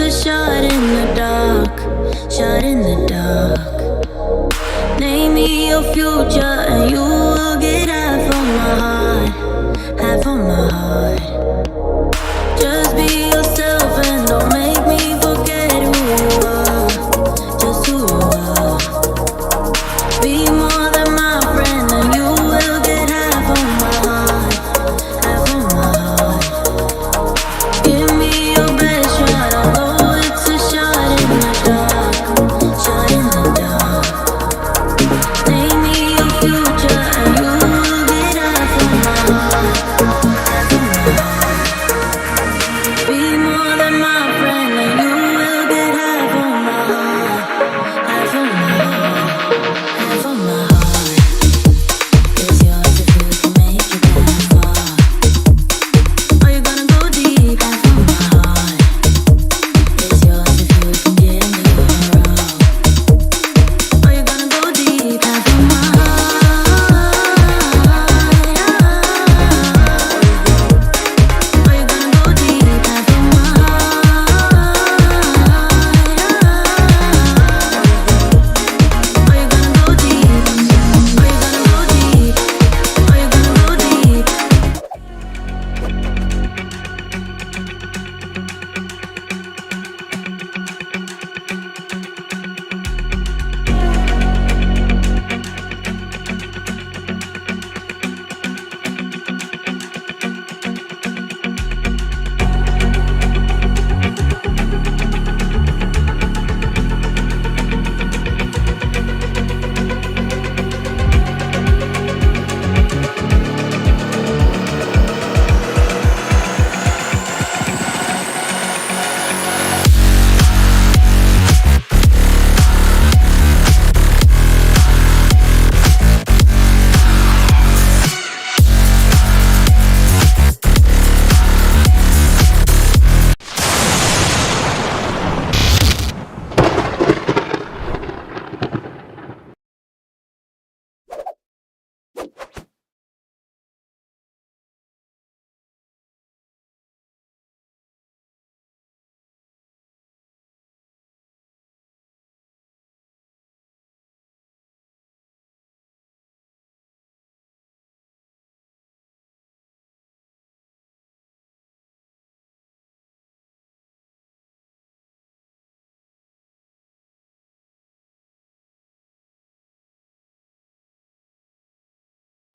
a shot in the dark, shot in the dark. Name me your future and you will get half of my heart, half of my heart. Just be yourself and don't make me forget who you are, just who you are. Be more than my friend and you will get half of my heart, half of my heart. Give me your best shot, although it's a shot in the dark, shot in the dark. Name me your future and you will get half of my heart, half of my heart. Be more than my friend and you will get half of my heart, half of my heart, half of my heart. It's yours if you can make it that far. Are you gonna go deep? Half of my heart. It's yours if you can give me your all. Are you gonna go deep? Half of my heart. Are you gonna go deep? Half of my heart. Are you gonna go deep? Are you gonna go deep? Are you gonna go deep?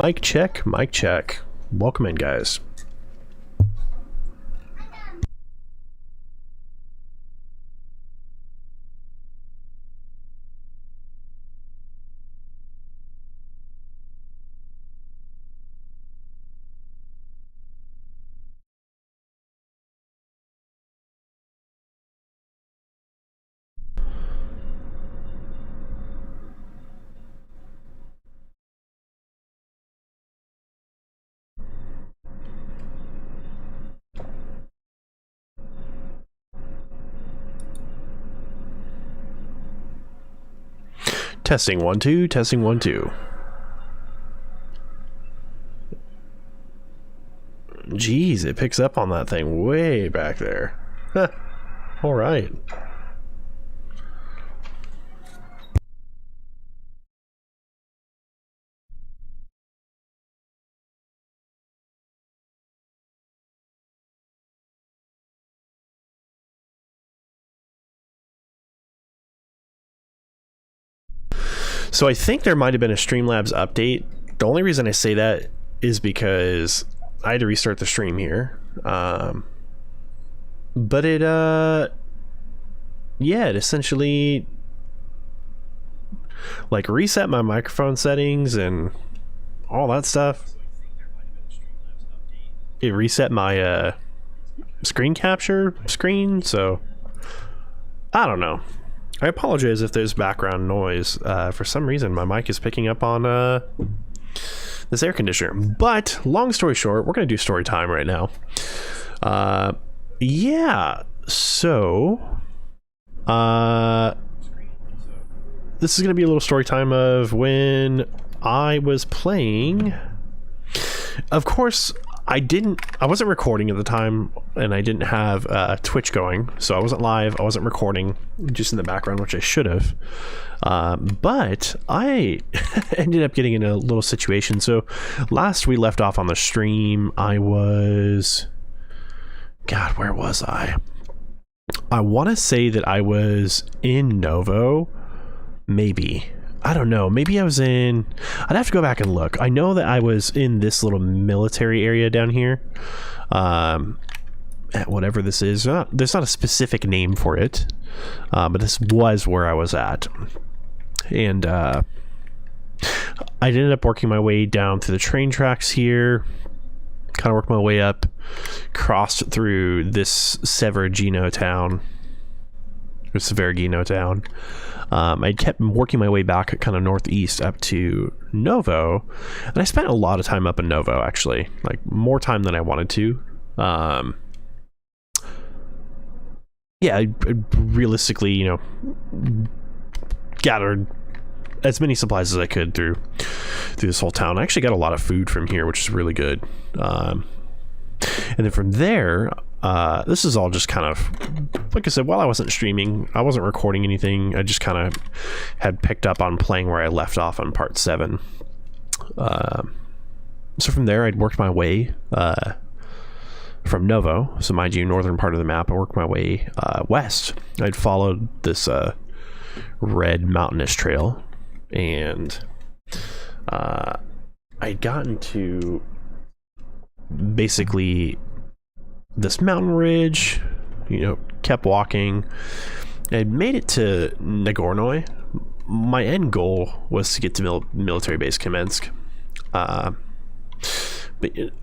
Mic check, mic check. Welcome in, guys. Testing 1 2, testing 1 2. Jeez, it picks up on that thing way back there. All right. So I think there might have been a Streamlabs update. The only reason I say that is because I had to restart the stream here. But it yeah, it essentially like reset my microphone settings and all that stuff. It reset my screen capture screen, so I don't know. I apologize if there's background noise. For some reason my mic is picking up on this air conditioner. But long story short, we're gonna do story time right now. Yeah, so this is gonna be a little story time of when I was playing. Of course, I wasn't recording at the time, and I didn't have Twitch going, so I wasn't live, I wasn't recording, just in the background, which I should have. But I ended up getting in a little situation. So last we left off on the stream, I was... God, where was I? I want to say that I was in Novo, maybe. I don't know. Maybe I was in... I'd have to go back and look. I know that I was in this little military area down here. At whatever this is. There's not a specific name for it. But this was where I was at. And I ended up working my way down through the train tracks here. Kind of worked my way up. Crossed through this Severagino town. Or Severagino town. I kept working my way back kind of northeast up to Novo, and I spent a lot of time up in Novo, actually, like more time than I wanted to. Yeah, I realistically, you know, gathered as many supplies as I could through this whole town. I actually got a lot of food from here, which is really good. And then from there, this is all just kind of, like I said, while I wasn't streaming, I wasn't recording anything. I just kind of had picked up on playing where I left off on part 7. So from there, I'd worked my way from Novo. So mind you, northern part of the map, I worked my way west. I'd followed this red mountainous trail, and I'd gotten to basically this mountain ridge, you know, kept walking. I made it to Nagornoy. My end goal was to get to military base Kamensk. But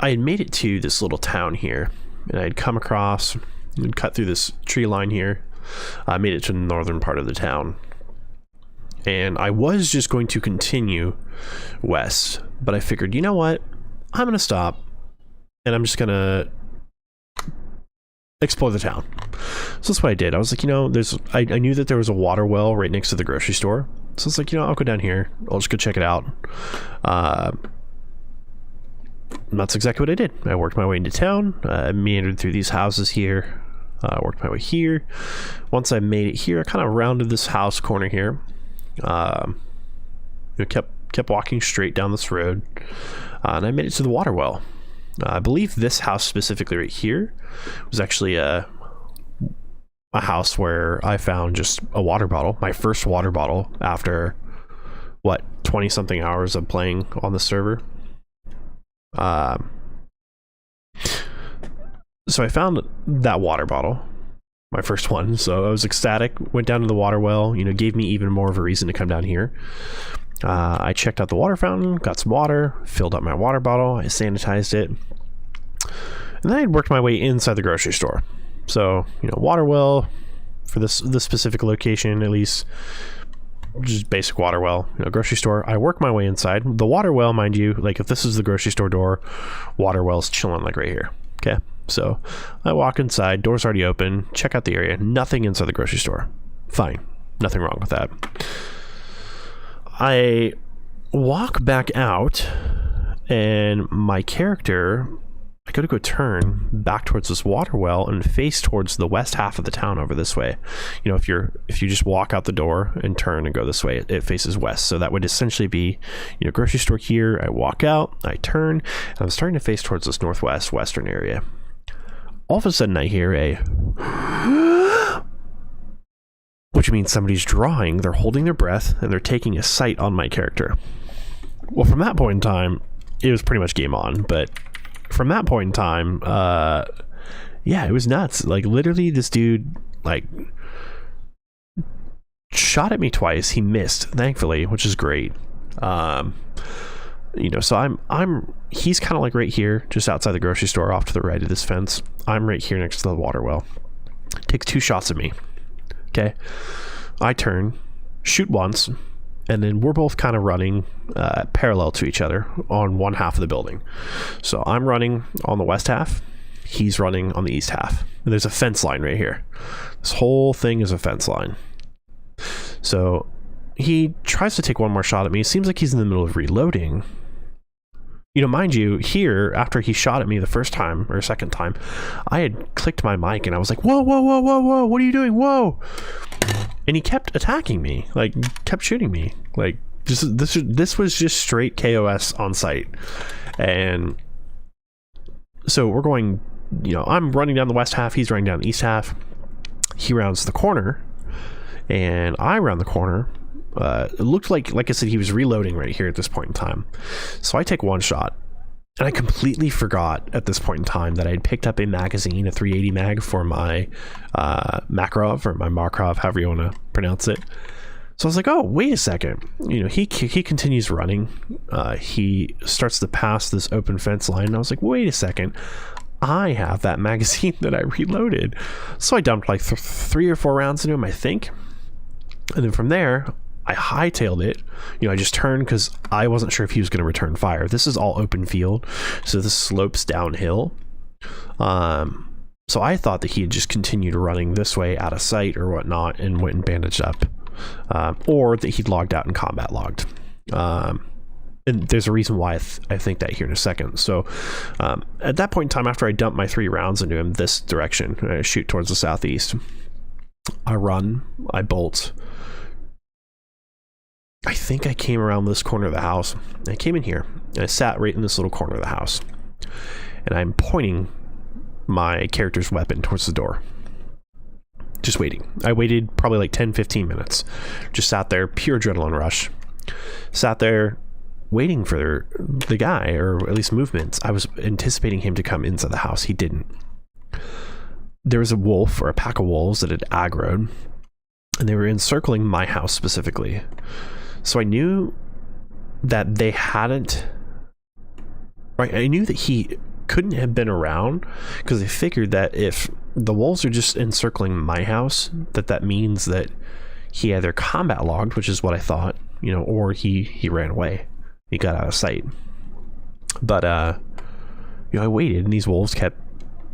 I had made it to this little town here, and I'd come across and cut through this tree line here. I made it to the northern part of the town. And I was just going to continue west, but I figured, you know what? I'm going to stop, and I'm just going to explore the town. So that's what I did. I was like, you know, I knew that there was a water well right next to the grocery store. So it's like, you know, I'll go down here. I'll just go check it out. And that's exactly what I did. I worked my way into town. I meandered through these houses here. Worked my way here. Once I made it here, I kind of rounded this house corner here. Kept walking straight down this road, and I made it to the water well. I believe this house specifically right here was actually a house where I found just a water bottle, my first water bottle after what, 20 something hours of playing on the server. So I found that water bottle, my first one, so I was ecstatic. Went down to the water well, you know, gave me even more of a reason to come down here. I checked out the water fountain, got some water, filled up my water bottle, I sanitized it, and then I worked my way inside the grocery store. So, you know, water well for this specific location, at least, just basic water well, you know, grocery store. I worked my way inside the water well, mind you. Like, if this is the grocery store door, water well's chilling like right here. Okay, so I walk inside, door's already open, check out the area, nothing inside the grocery store. Fine, nothing wrong with that. I walk back out, and my character, I go to go turn back towards this water well and face towards the west half of the town over this way. You know, if you just walk out the door and turn and go this way, it faces west. So that would essentially be, you know, grocery store here. I walk out, I turn, and I'm starting to face towards this northwest western area. All of a sudden I hear a which means somebody's drawing, they're holding their breath, and they're taking a sight on my character. Well, from that point in time, it was pretty much game on, but from that point in time, yeah, it was nuts. Like, literally, this dude, like, shot at me twice. He missed, thankfully, which is great. You know, so he's kind of like right here, just outside the grocery store, off to the right of this fence. I'm right here next to the water well. Takes 2 shots at me. Okay, I turn, shoot once, and then we're both kind of running parallel to each other on one half of the building. So I'm running on the west half, he's running on the east half. And there's a fence line right here. This whole thing is a fence line. So he tries to take one more shot at me. It seems like he's in the middle of reloading. You know, mind you, here, after he shot at me the first time or second time, I had clicked my mic and I was like, whoa, whoa, whoa, whoa, whoa, what are you doing? Whoa. And he kept attacking me, like, kept shooting me. Like, this was just straight KOS on site. And so we're going, you know, I'm running down the west half, he's running down the east half. He rounds the corner, and I round the corner. It looked like I said, he was reloading right here at this point in time. So I take one shot, and I completely forgot at this point in time that I had picked up a magazine, a 380 mag for my Makarov, or my Markov, however you want to pronounce it. So I was like, oh, wait a second. You know, he continues running. He starts to pass this open fence line, and I was like, wait a second. I have that magazine that I reloaded. So I dumped like 3 or 4 rounds into him, I think. And then from there, I hightailed it. You know, I just turned because I wasn't sure if he was going to return fire. This is all open field, so this slopes downhill. So I thought that he had just continued running this way out of sight or whatnot and went and bandaged up. Or that he'd logged out and combat logged. And there's a reason why I think that here in a second. So at that point in time, after I dumped my 3 rounds into him this direction, I shoot towards the southeast. I run, I bolt. I think I came around this corner of the house. I came in here, and I sat right in this little corner of the house. And I'm pointing my character's weapon towards the door. Just waiting. I waited probably like 10-15 minutes. Just sat there, pure adrenaline rush. Sat there waiting for the guy, or at least movements. I was anticipating him to come inside the house. He didn't. There was a wolf, or a pack of wolves, that had aggroed, and they were encircling my house specifically. So I knew that they hadn't... Right, I knew that he couldn't have been around, because I figured that if the wolves are just encircling my house, that means that he either combat logged, which is what I thought, you know, or he ran away. He got out of sight. But you know, I waited, and these wolves kept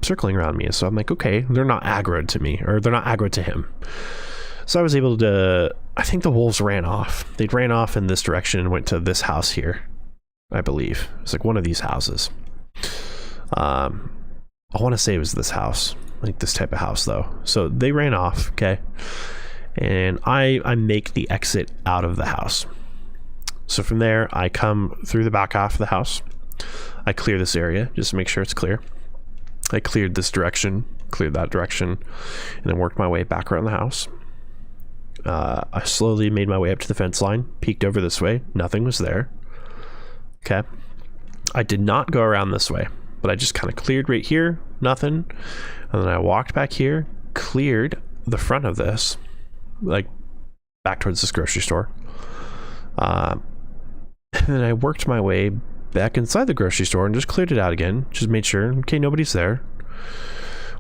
circling around me. So I'm like, okay, they're not aggroed to me, or they're not aggroed to him. So I was able to, I think the wolves ran off. They ran off in this direction and went to this house here, I believe. It's like one of these houses. I want to say it was this house, like this type of house though. So they ran off, okay? And I make the exit out of the house. So from there, I come through the back half of the house. I clear this area just to make sure it's clear. I cleared this direction, cleared that direction, and then worked my way back around the house. I slowly made my way up to the fence line, peeked over this way. Nothing was there. Okay. I did not go around this way, but I just kind of cleared right here, nothing. And then I walked back here, cleared the front of this, like back towards this grocery store. And then I worked my way back inside the grocery store and just cleared it out again. Just made sure, okay, nobody's there.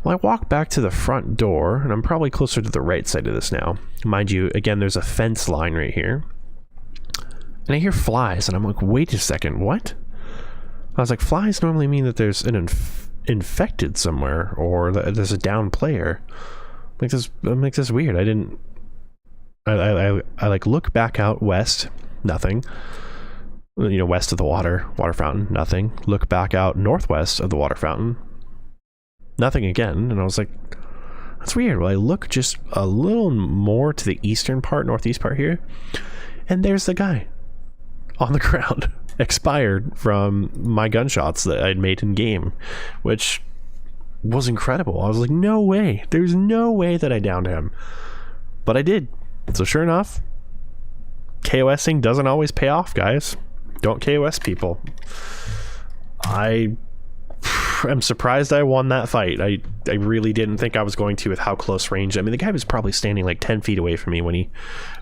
Well, I walk back to the front door, and I'm probably closer to the right side of this now. Mind you, again, there's a fence line right here. And I hear flies, and I'm like, wait a second, what? I was like, flies normally mean that there's an infected somewhere, or that there's a down player. I'm like, this is weird. I like look back out west, nothing. You know, west of the water fountain, nothing. Look back out northwest of the water fountain, nothing again. And I was like, that's weird. Well, I look just a little more to the eastern part, northeast part here, and there's the guy on the ground, expired from my gunshots that I'd made in game, which was incredible. I was like, no way. There's no way that I downed him. But I did. So sure enough, KOSing doesn't always pay off, guys. Don't KOS people. I am surprised I won that fight. I really didn't think I was going to with how close range. I mean, the guy was probably standing like 10 feet away from me when he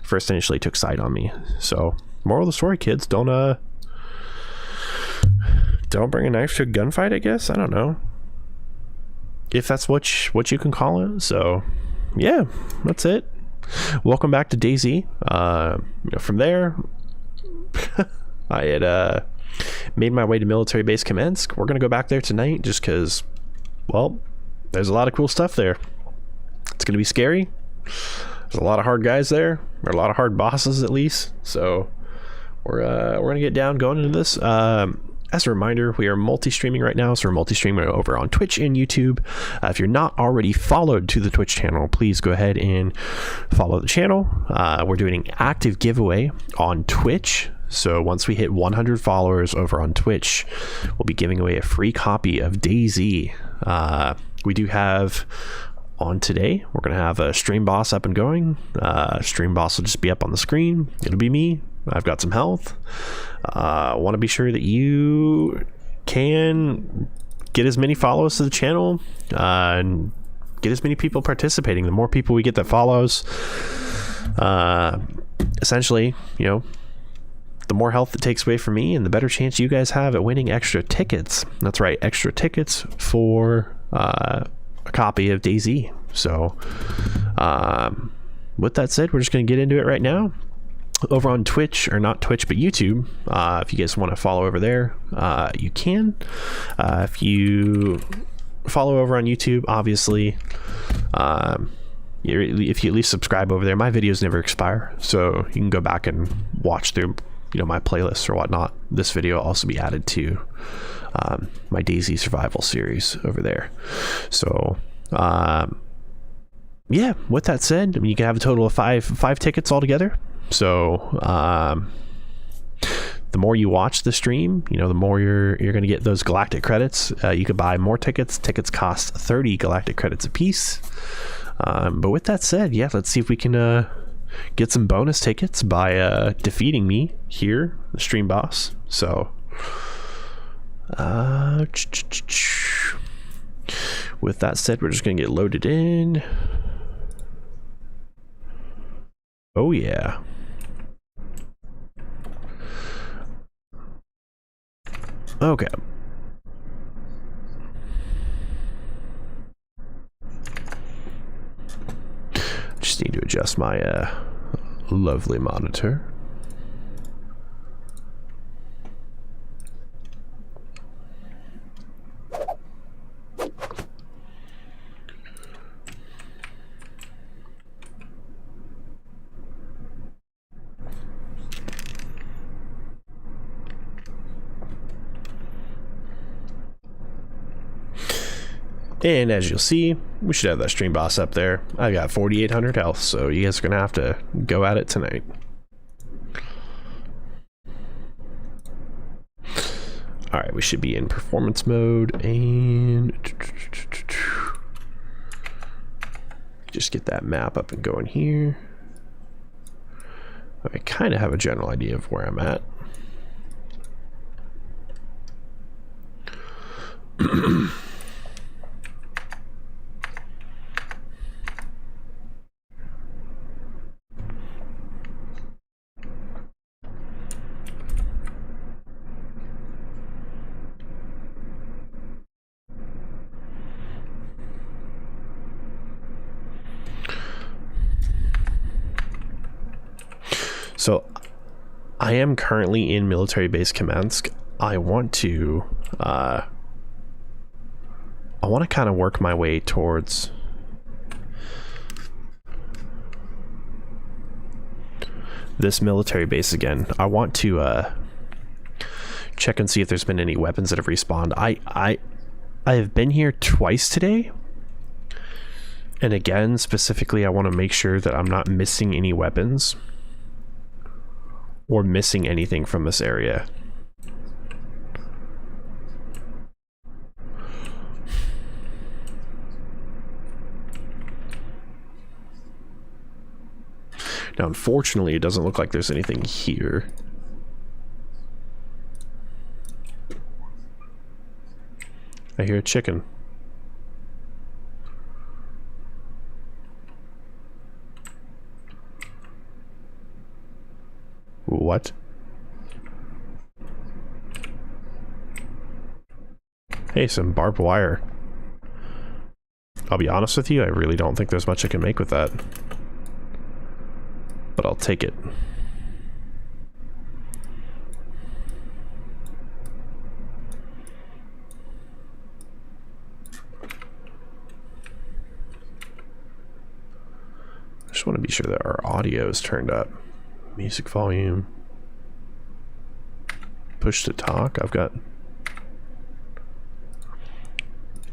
first initially took sight on me. So, moral of the story, kids, don't bring a knife to a gunfight, I guess. I don't know if that's what you can call it. So, yeah, that's it. Welcome back to DayZ. From there, I had made my way to military base Kamensk. We're gonna go back there tonight just because, well, there's a lot of cool stuff there. It's gonna be scary. There's a lot of hard guys there, or a lot of hard bosses at least. So we're gonna get down going into this. as a reminder, we are multi-streaming right now, so we're multi-streaming over on Twitch and YouTube. If you're not already followed to the Twitch channel, please go ahead and follow the channel. We're doing an active giveaway on Twitch. So once we hit 100 followers over on Twitch, we'll be giving away a free copy of DayZ. We do have on today, we're going to have a stream boss up and going. Stream boss will just be up on the screen. It'll be me. I've got some health. I want to be sure that you can get as many follows to the channel and get as many people participating. The more people we get that follows, essentially, you know, the more health it takes away from me and the better chance you guys have at winning extra tickets. That's right, extra tickets for a copy of DayZ. So with that said, we're just going to get into it right now. Over on Twitch, or not Twitch, but YouTube, if you guys want to follow over there, you can. If you follow over on YouTube, obviously, if you at least subscribe over there, my videos never expire, so you can go back and watch through, you know, my playlists or whatnot. This video will also be added to my DayZ Survival Series over there. So yeah, with that said, I mean, you can have a total of five tickets altogether. So the more you watch the stream, you know, the more you're going to get those galactic credits. You could buy more tickets. Tickets cost 30 galactic credits a piece. But with that said, yeah, let's see if we can get some bonus tickets by defeating me here, the stream boss. So with that said, we're just going to get loaded in. Oh yeah. Okay. Just need to adjust my lovely monitor. And as you'll see, we should have that stream boss up there. I got 4,800 health, so you guys are gonna have to go at it tonight. All right, we should be in performance mode and just get that map up and going here. I kind of have a general idea of where I'm at. So I am currently in military base Kamensk. I want to kind of work my way towards this military base again. I want to check and see if there's been any weapons that have respawned. I have been here twice today, and again, specifically, I want to make sure that I'm not missing any weapons or missing anything from this area. Now, unfortunately, it doesn't look like there's anything here. I hear a chicken. What? Hey, some barbed wire. I'll be honest with you, I really don't think there's much I can make with that. But I'll take it. I just want to be sure that our audio is turned up. Music volume. Push to talk. I've got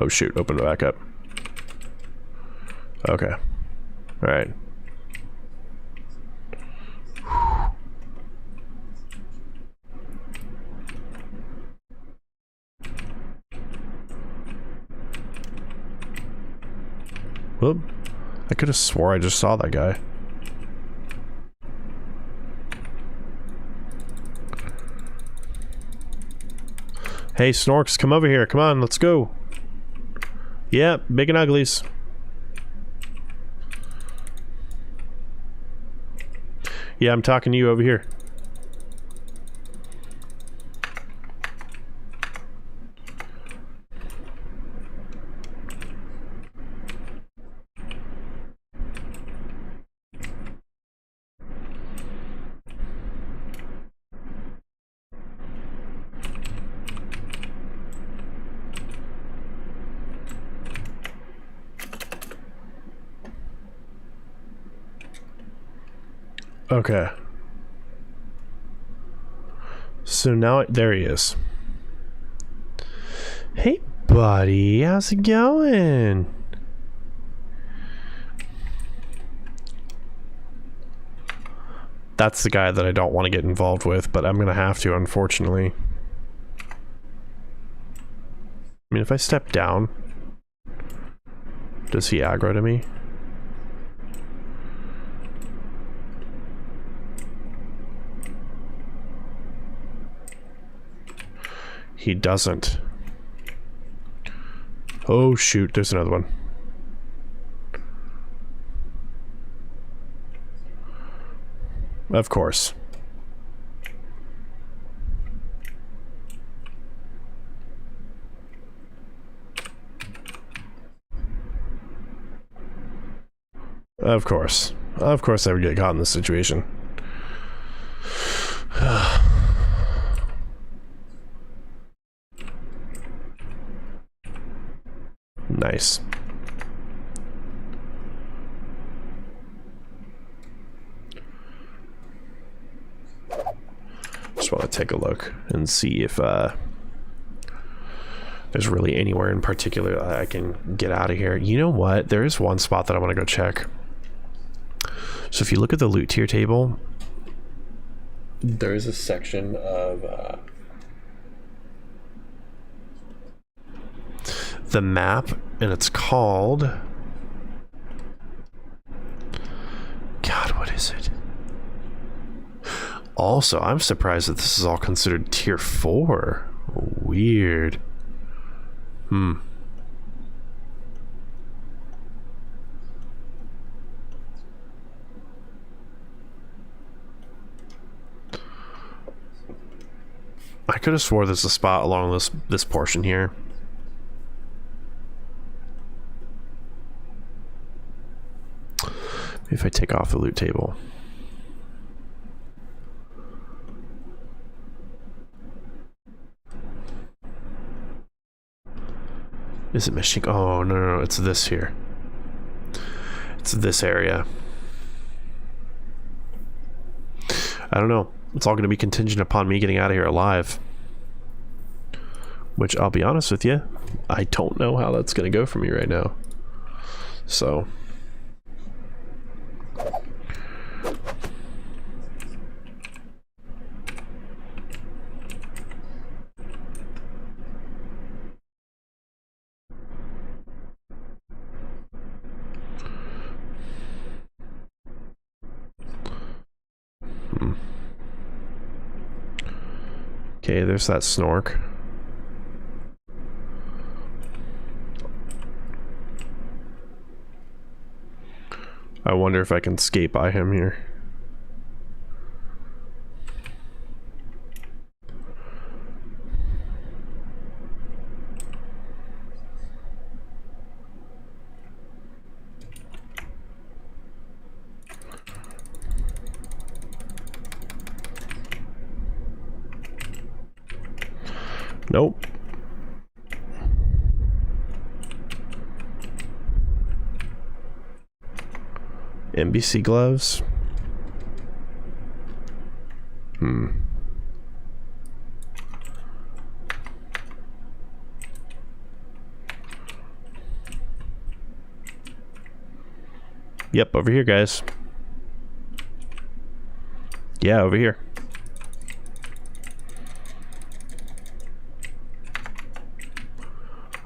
Oh shoot, open it back up. Okay. Alright. Whoop. I could have swore I just saw that guy. Hey, Snorks, come over here. Come on, let's go. Yeah, big and uglies. Yeah, I'm talking to you over here. Okay. So now, there he is. Hey, buddy, how's it going? That's the guy that I don't want to get involved with, but I'm gonna have to, unfortunately. I mean, if I step down, does he aggro to me? He doesn't. Oh shoot, there's another one. Of course. Of course. Of course I would get caught in this situation. Nice. Just want to take a look and see if there's really anywhere in particular I can get out of here. You know what? There is one spot that I want to go check. So if you look at the loot tier table, there is a section of the map, and it's called, God, what is it? Also, I'm surprised that this is all considered tier 4. Weird. I could have swore there's a spot along this portion here. If I take off the loot table. Is it machine? Oh, no, it's this here. It's this area. I don't know. It's all going to be contingent upon me getting out of here alive. Which, I'll be honest with you, I don't know how that's going to go for me right now. So... Okay, there's that snork. I wonder if I can skate by him here. Nope. NBC gloves. Yep, over here, guys. Yeah, over here.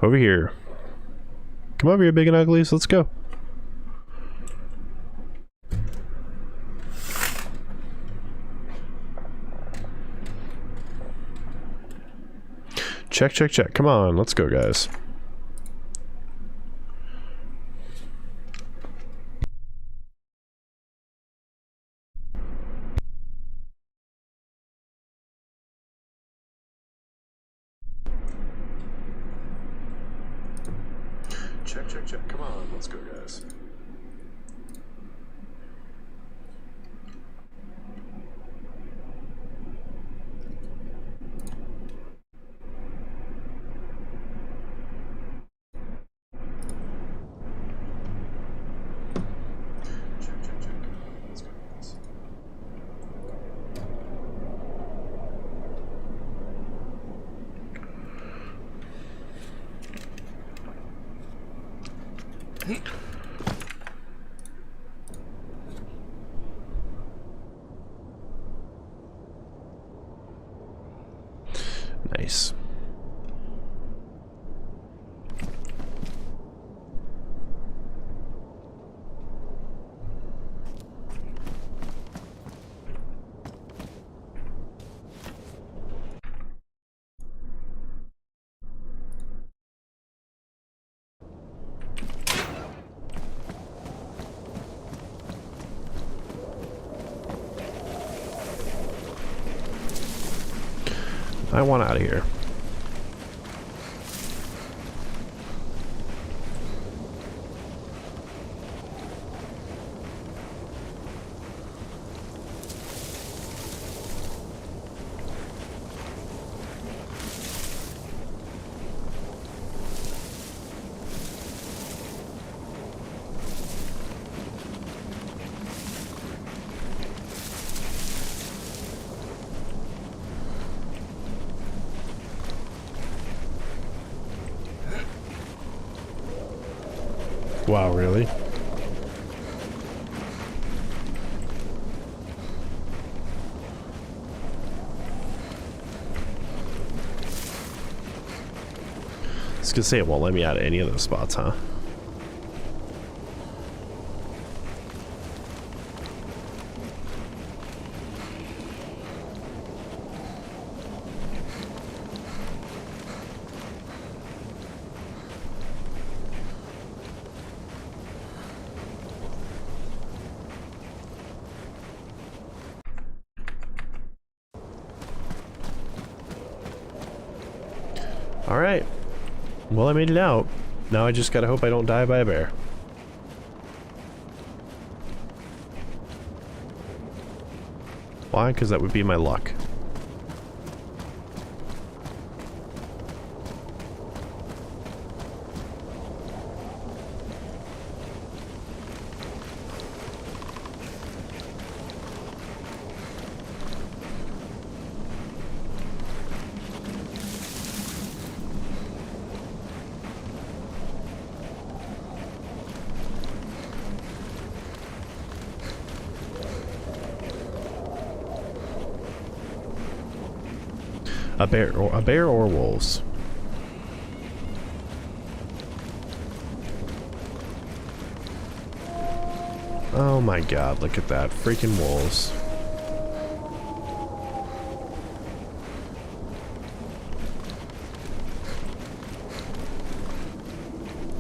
Over here. Come over here, big and uglies. Let's go. Check, check, check. Come on, let's go, guys. Check, check, check. Come on, let's go, guys. Check, check, check. Come on, let's go, guys. Nice. I want out of here. Wow, really? I was gonna say it won't let me out of any of those spots, huh? Alright. Well, I made it out. Now I just gotta hope I don't die by a bear. Why? Because that would be my luck. A bear or wolves. Oh my god, look at that. Freaking wolves.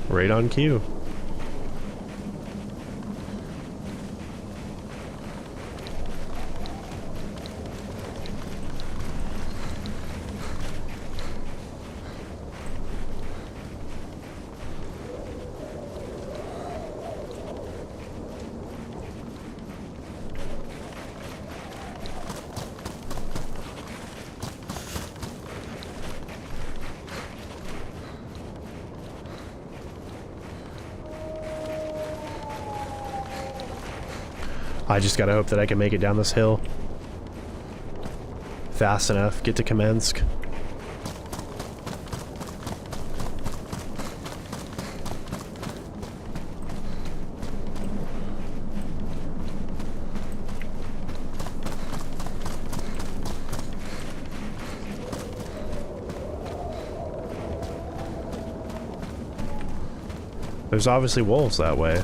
Right on cue. I just gotta hope that I can make it down this hill fast enough, get to Kamensk. There's obviously wolves that way.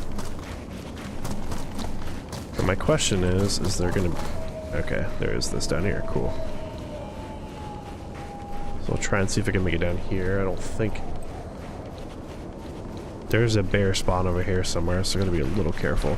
But my question is there gonna... Okay, there is this down here. Cool. So I'll try and see if I can make it down here. I don't think... There's a bear spawn over here somewhere, so I'm gonna be a little careful.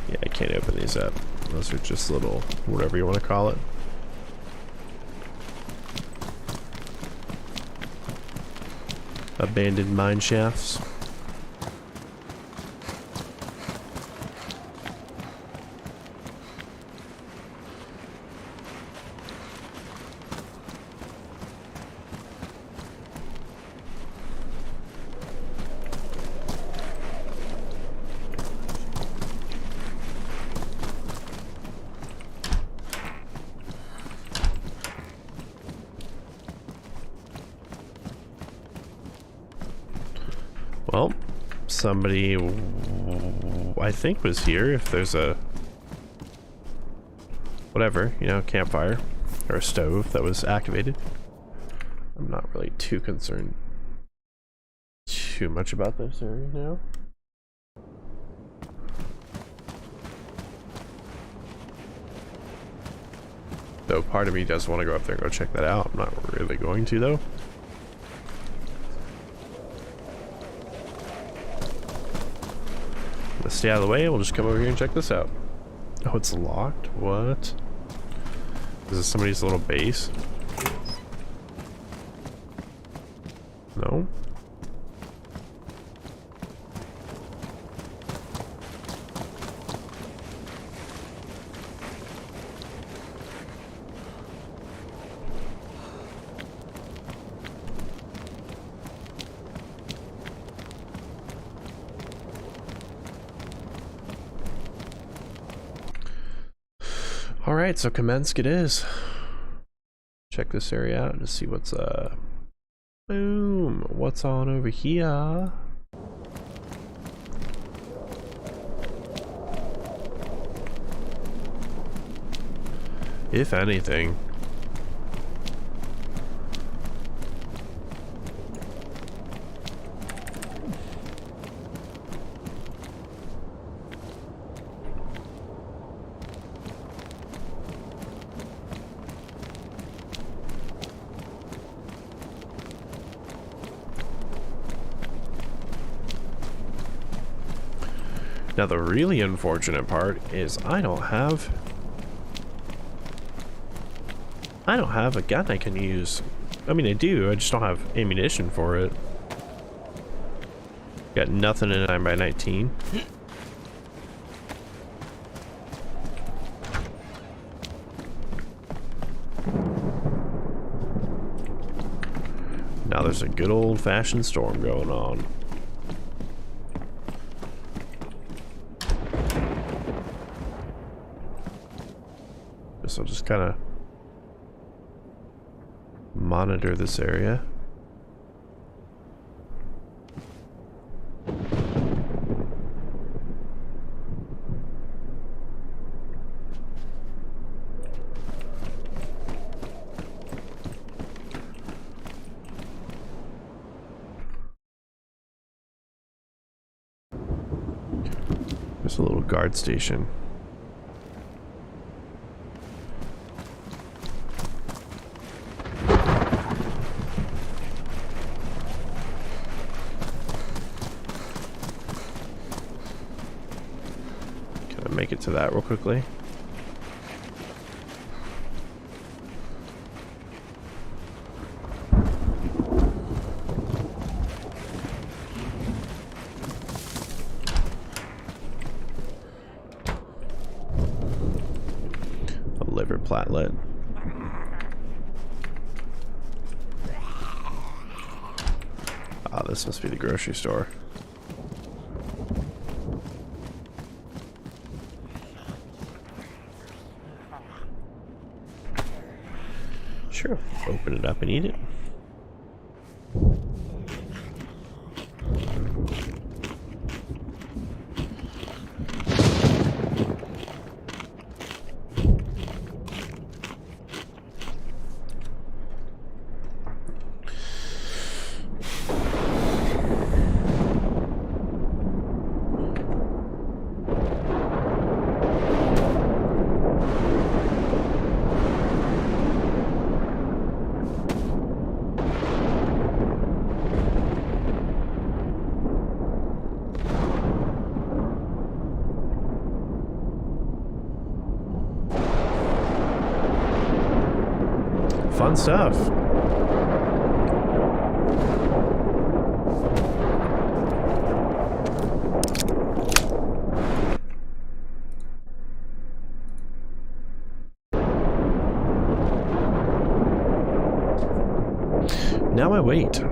Yeah, I can't open these up. Those are just little, whatever you want to call it. Abandoned mine shafts. Well, somebody, I think, was here. If there's a, whatever, you know, campfire or a stove that was activated. I'm not really too concerned too much about this area now. Though part of me does want to go up there and go check that out. I'm not really going to, though. Let's stay out of the way. We'll just come over here and check this out. Oh, it's locked? What? Is this somebody's little base? No? Alright, so Kamensk it is. Check this area out and see what's boom, what's on over here. If anything. Now the really unfortunate part is I don't have a gun I can use. I mean, I do, I just don't have ammunition for it. Got nothing in a 9x19. Now there's a good old-fashioned storm going on. So I'll just kind of monitor this area. There's a little guard station. Make it to that real quickly. A liver platelet. Ah, this must be the grocery store. Open it up and eat it. Fun stuff. Now I wait.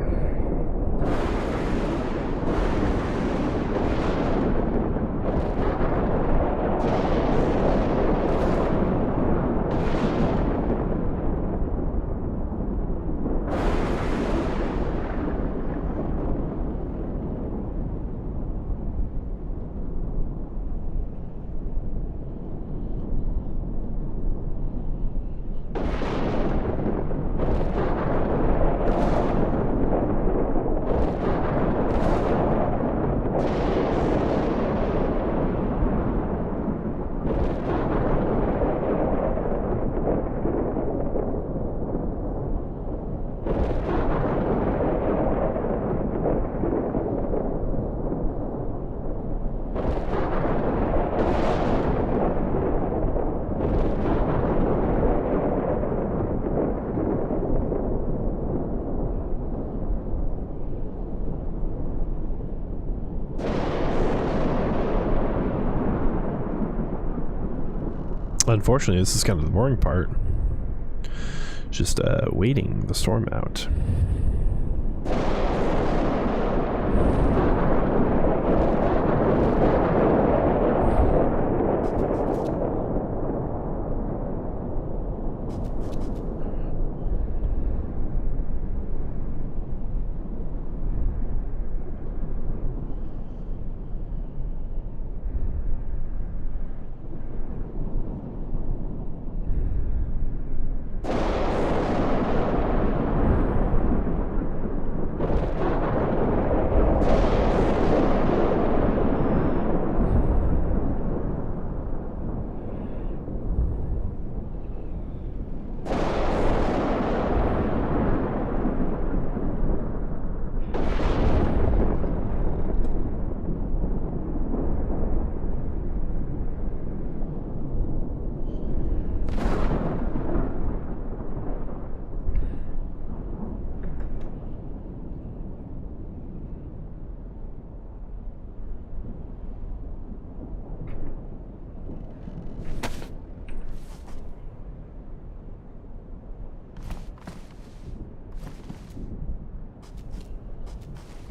Unfortunately, this is kind of the boring part. Just waiting the storm out.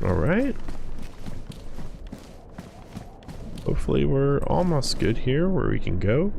All right. Hopefully we're almost good here where we can go.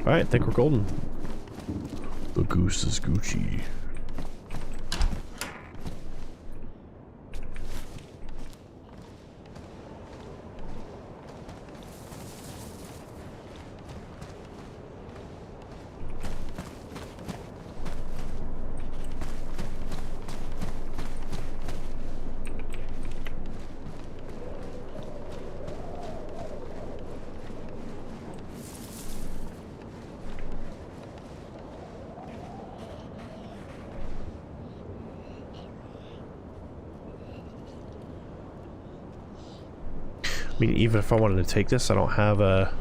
Alright, I think we're golden. The goose is Gucci. I mean, even if I wanted to take this, I don't have a...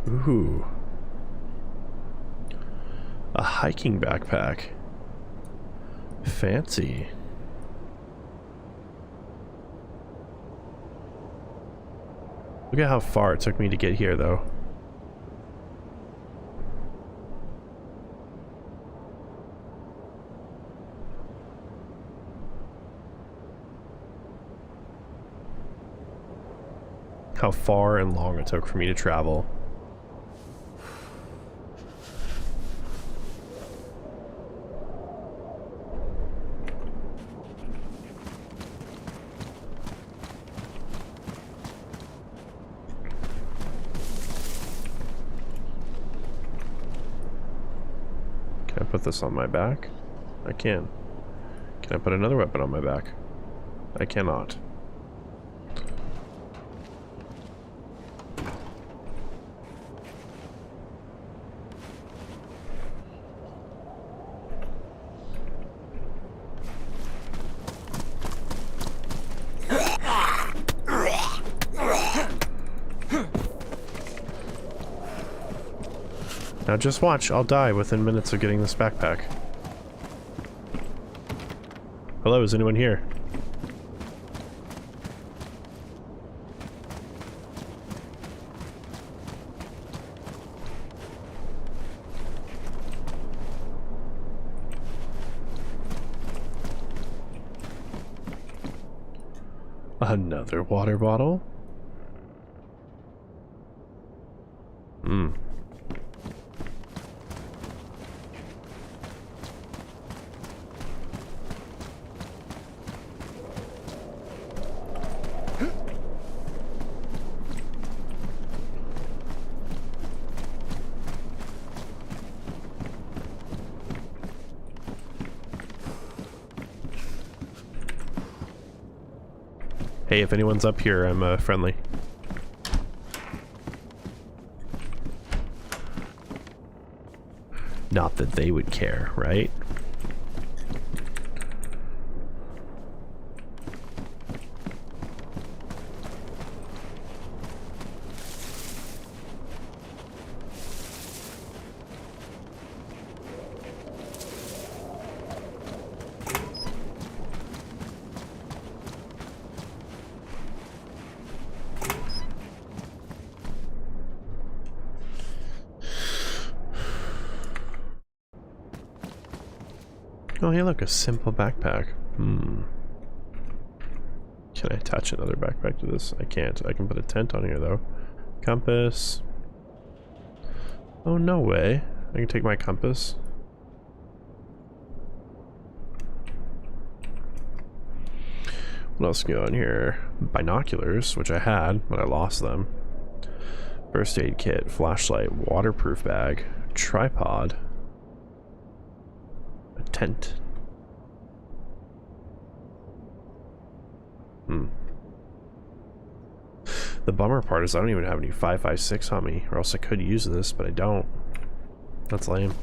Ooh. A hiking backpack. Fancy. Look at how far it took me to get here, though. How far and long it took for me to travel. Can I put this on my back? I can. Can I put another weapon on my back? I cannot. Now just watch, I'll die within minutes of getting this backpack. Hello, is anyone here? Another water bottle? Hmm. Hey, if anyone's up here, I'm friendly. Not that they would care, right? Oh, hey, look, a simple backpack. Hmm. Can I attach another backpack to this? I can't. I can put a tent on here, though. Compass. Oh, no way. I can take my compass. What else can go on here? Binoculars, which I had, but I lost them. First aid kit, flashlight, waterproof bag, tripod. Tent. The bummer part is I don't even have any 5.56 on me, or else I could use this, but I don't. That's lame.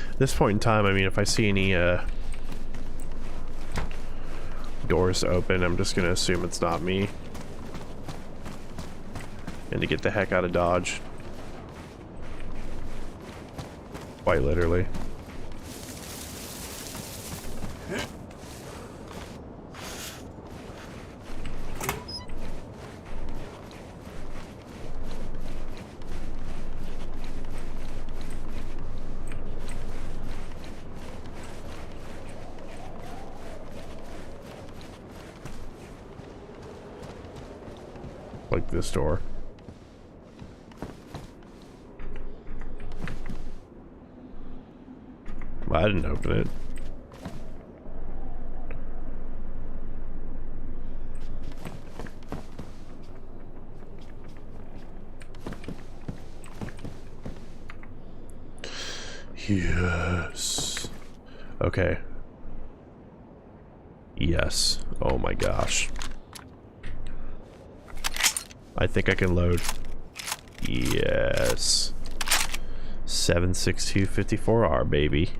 At this point in time, I mean, if I see any doors open, I'm just gonna assume it's not me. And to get the heck out of Dodge. Quite literally. Like this door. Well, I didn't open it. Yes. Okay. Yes. Oh my gosh. I think I can load. Yes. 76254R, baby.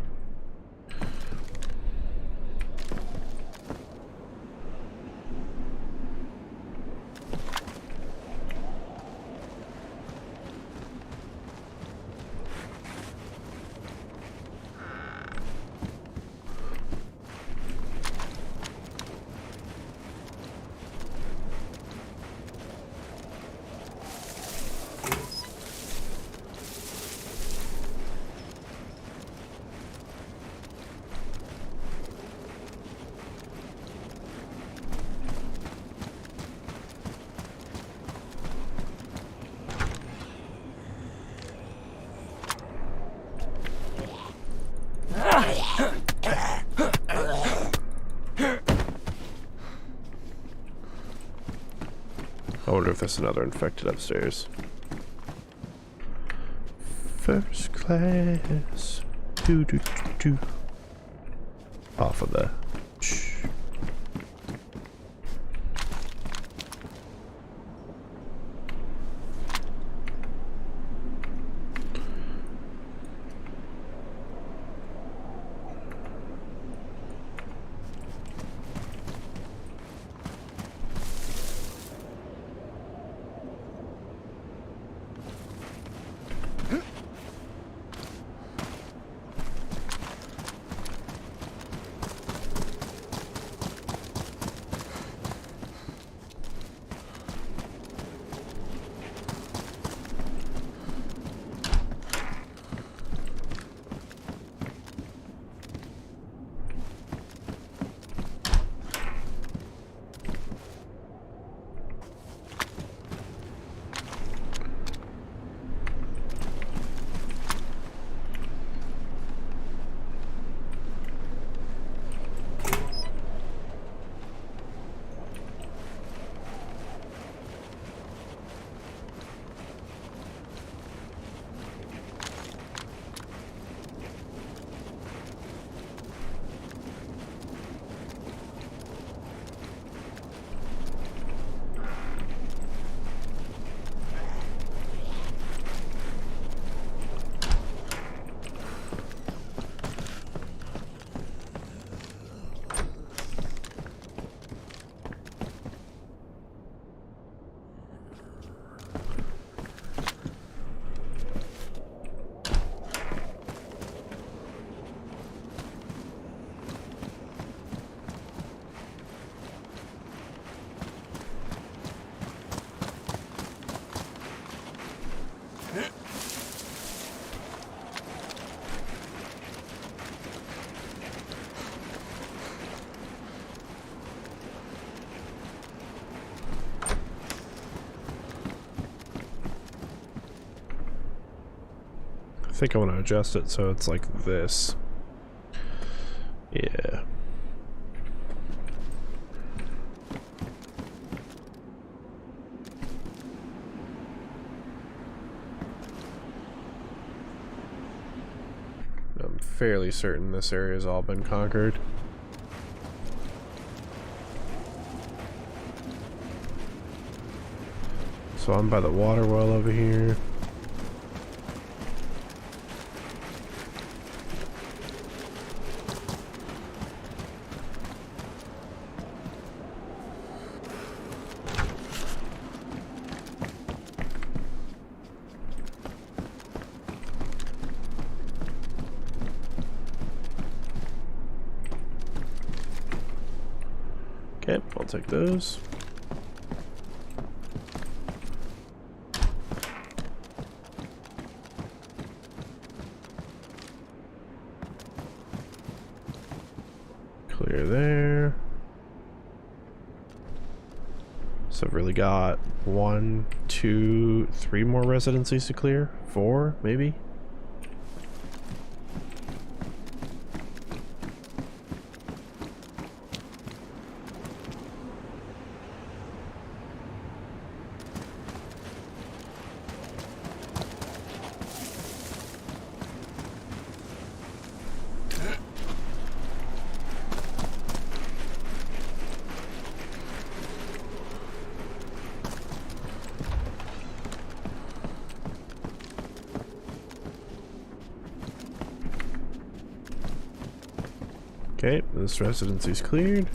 I wonder if there's another infected upstairs. First class. Do do do do. Off of the. I think I want to adjust it so it's like this. Yeah. I'm fairly certain this area has all been conquered. So I'm by the water well over here. Okay, I'll take those. Clear there. So I've really got 1, 2, 3 more residencies to clear. 4, maybe? Okay, this residency's cleared.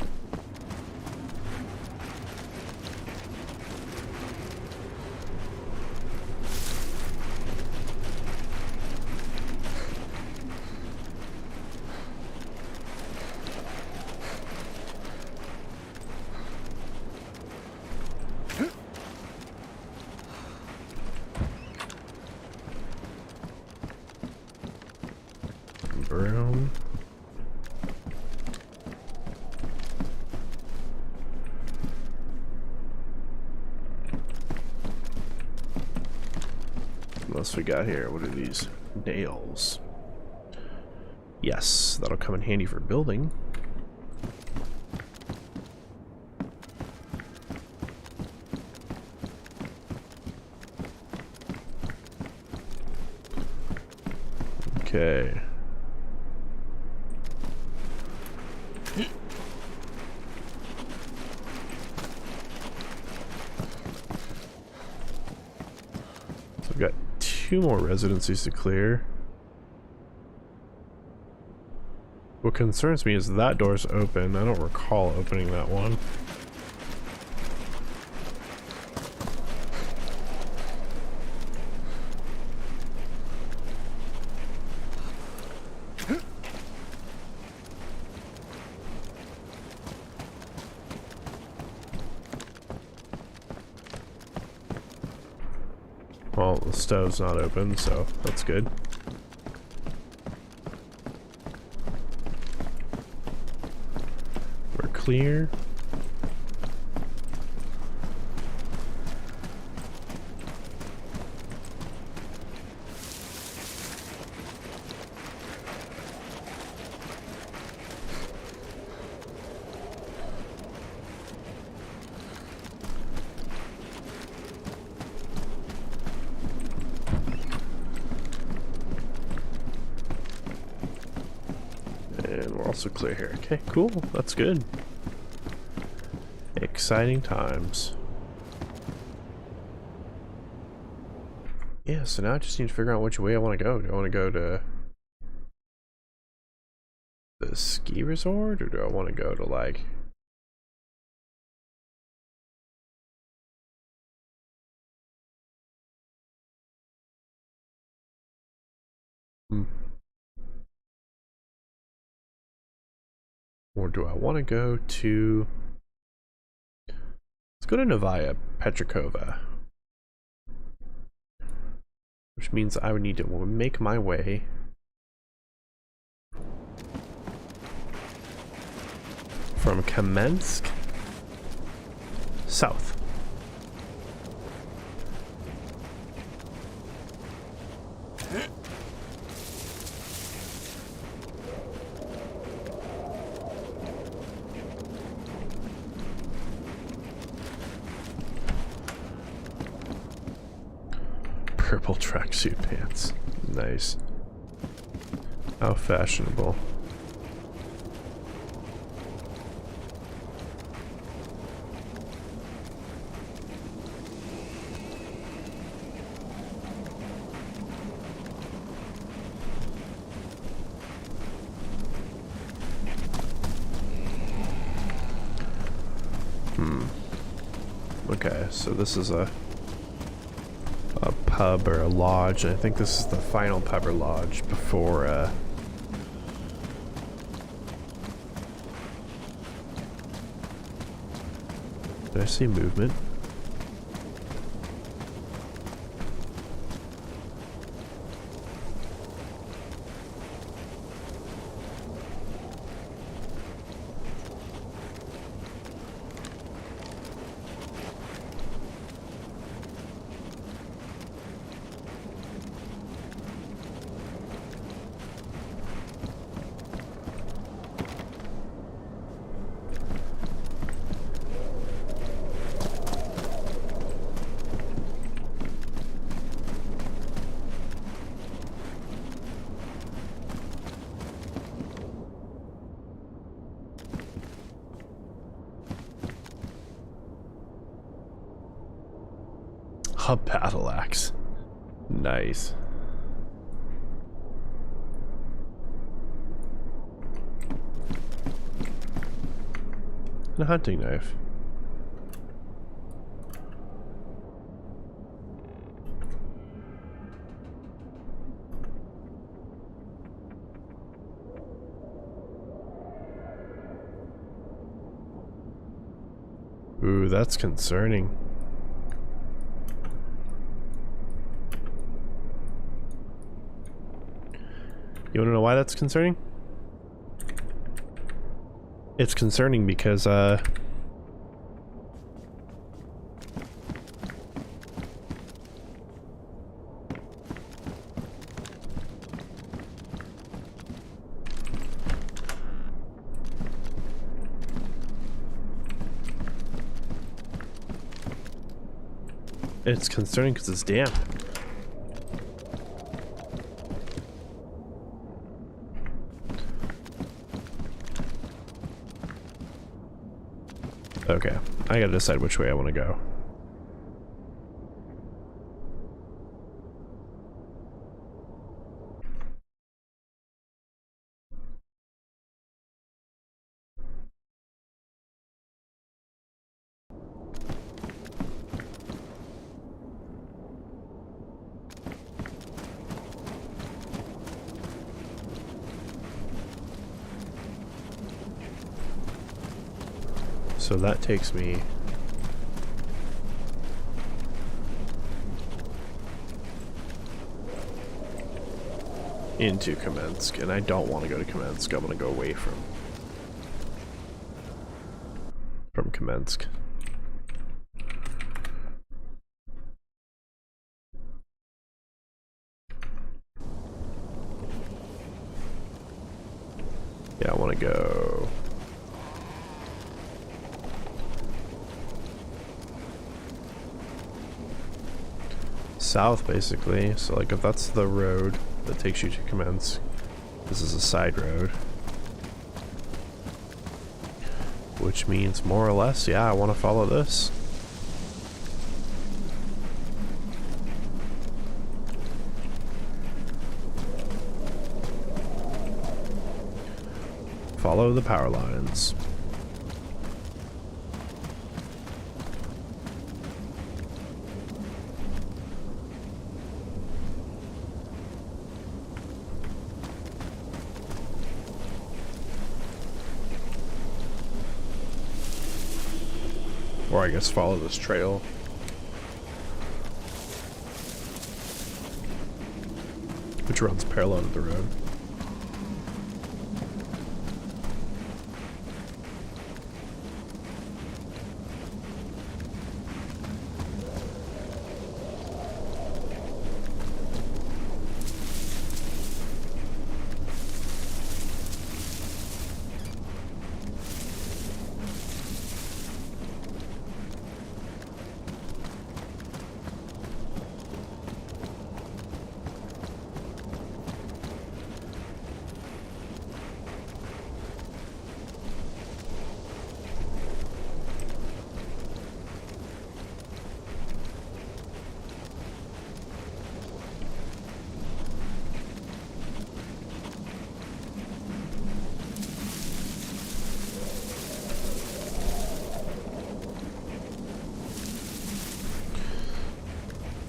Broom. What else we got here? What are these? Nails. Yes, that'll come in handy for building. Okay. So I've got 2 more residencies to clear. What concerns me is that door's open. I don't recall opening that one. Well, the stove's not open, so that's good. We're clear. And we're also clear here. Okay, cool. That's good. Exciting times. Yeah, so now I just need to figure out which way I want to go. Do I want to go to the ski resort, or do I want to go to like... Or do I want to go to... Let's go to Novaya Petrakova. Which means I would need to make my way from Kamensk south. Purple tracksuit pants. Nice. How fashionable. Okay, so this is a pub or a lodge. I think this is the final pub or lodge before did I see movement? A battle axe. Nice. And a hunting knife. Ooh, that's concerning. You wanna know why that's concerning? It's concerning because, it's concerning because it's damp. Okay, I gotta decide which way I want to go. So that takes me into Kamensk, and I don't want to go to Kamensk. I want to go away from Kamensk. Yeah, I want to go south, basically. So, like, if that's the road that takes you to Kamensk, this is a side road. Which means, more or less, yeah, I want to follow this. Follow the power lines. Or I guess follow this trail. Which runs parallel to the road.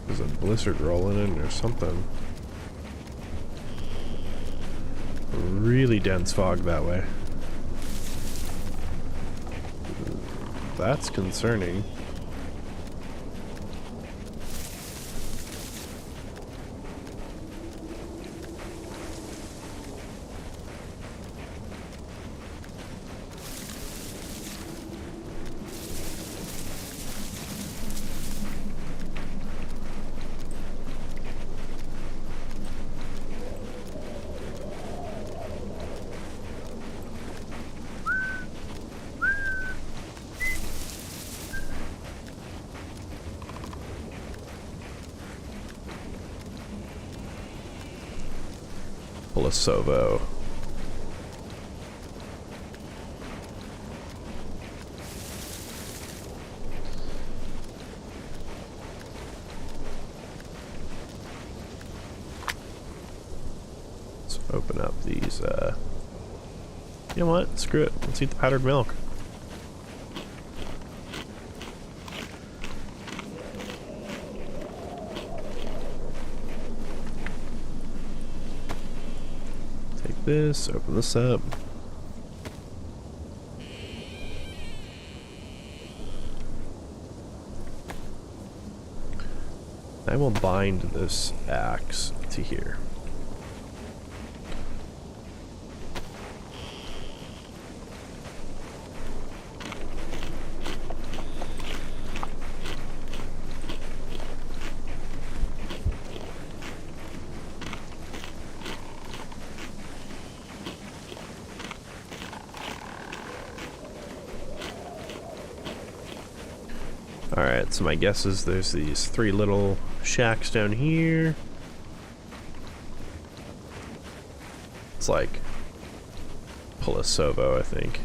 There's a blizzard rolling in or something. Really dense fog that way. That's concerning. Pulasovo. Let's open up these, you know what? Screw it. Let's eat the powdered milk. this, open this up. I will bind this axe to here. Alright, so my guess is there's these 3 little shacks down here. It's like Pulasovo, I think.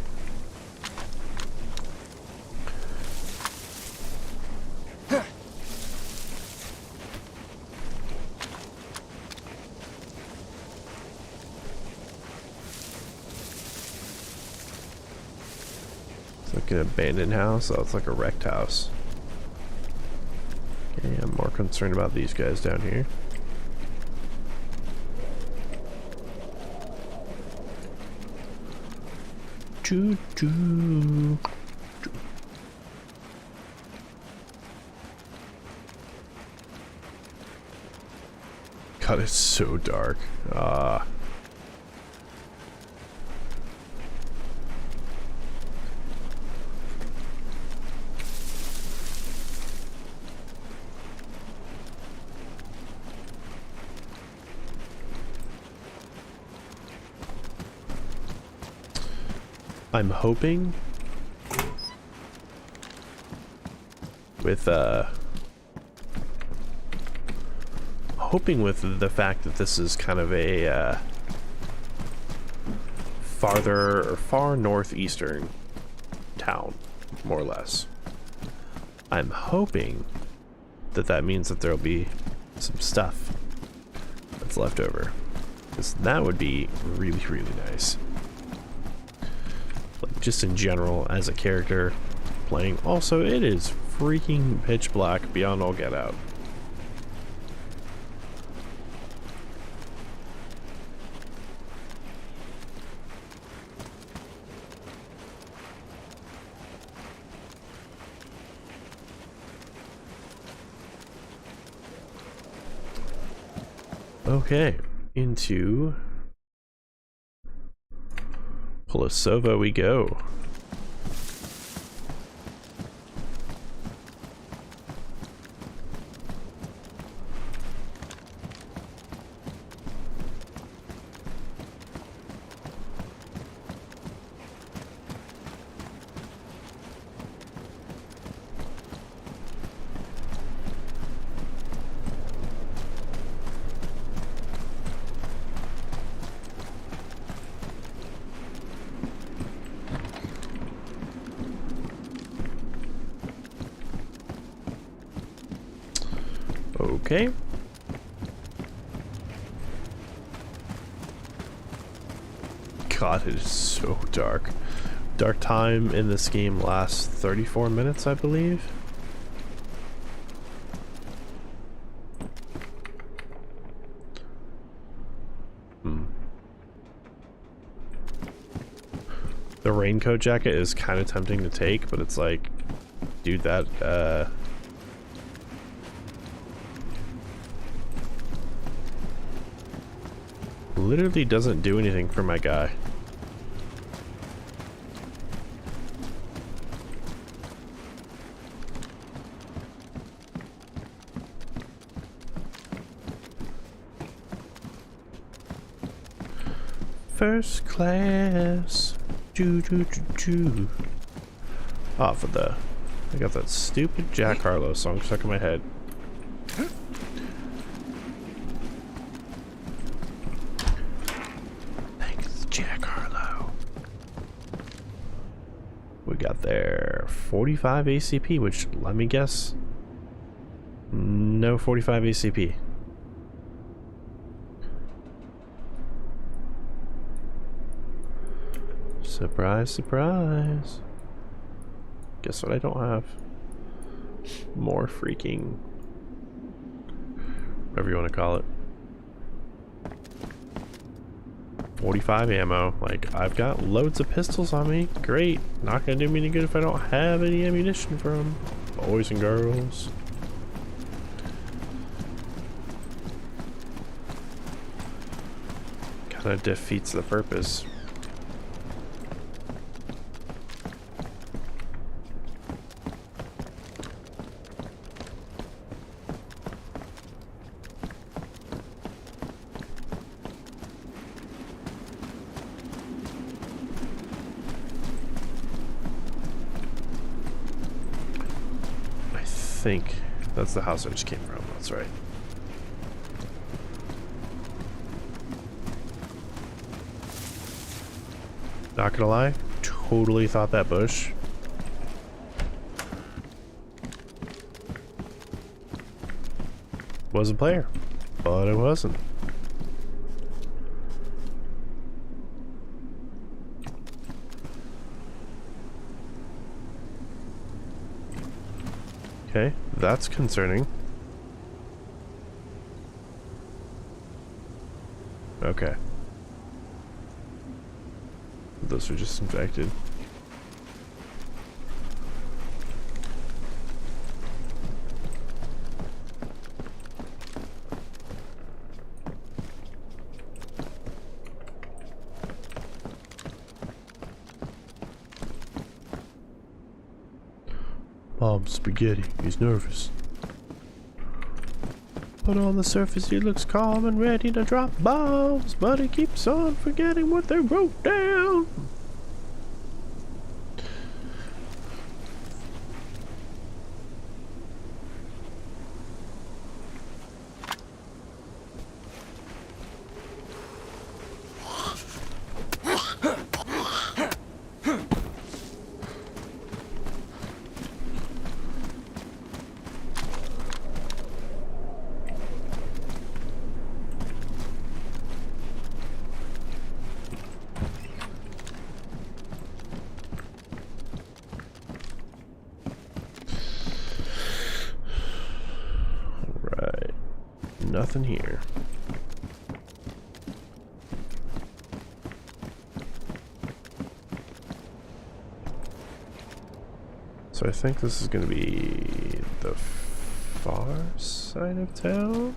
It's like an abandoned house. Oh, it's like a wrecked house. Okay, I'm more concerned about these guys down here. Choo choo. God, it's so dark. I'm hoping with the fact that this is kind of a far northeastern town, more or less. I'm hoping that that means that there'll be some stuff that's left over, because that would be really, really nice. Like, just in general, as a character playing. Also, it is freaking pitch black beyond all get out. Okay, into Pulasovo we go. Okay. God, it is so dark. Dark time in this game lasts 34 minutes, I believe. The raincoat jacket is kind of tempting to take, but it's like, dude, that, literally doesn't do anything for my guy. First class. Choo choo choo choo. Ah, for the... I got that stupid Jack Harlow song stuck in my head. Jack Harlow. We got there 45 ACP, which, let me guess, no 45 ACP. Surprise, surprise. Guess what I don't have? More freaking... whatever you want to call it. 45 ammo. Like, I've got loads of pistols on me. Great. Not gonna do me any good if I don't have any ammunition for them. Boys and girls. Kinda defeats the purpose. I think that's the house I just came from. That's right. Not gonna lie, totally thought that bush was a player, but it wasn't. Okay, that's concerning. Okay. Those are just infected. Mom, spaghetti. He's nervous. But on the surface he looks calm and ready to drop bombs, but he keeps on forgetting what they wrote down. Nothing here. So I think this is going to be the far side of town.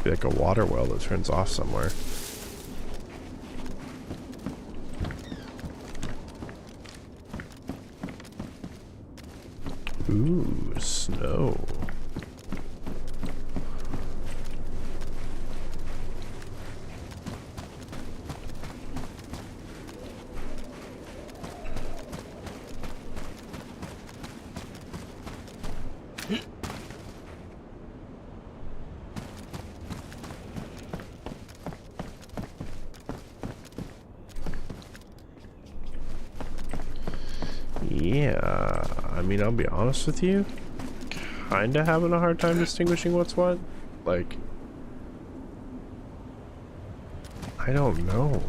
Be like a water well that turns off somewhere. Ooh, snow. Yeah, I mean, I'll be honest with you, kinda having a hard time distinguishing what's what. Like, I don't know.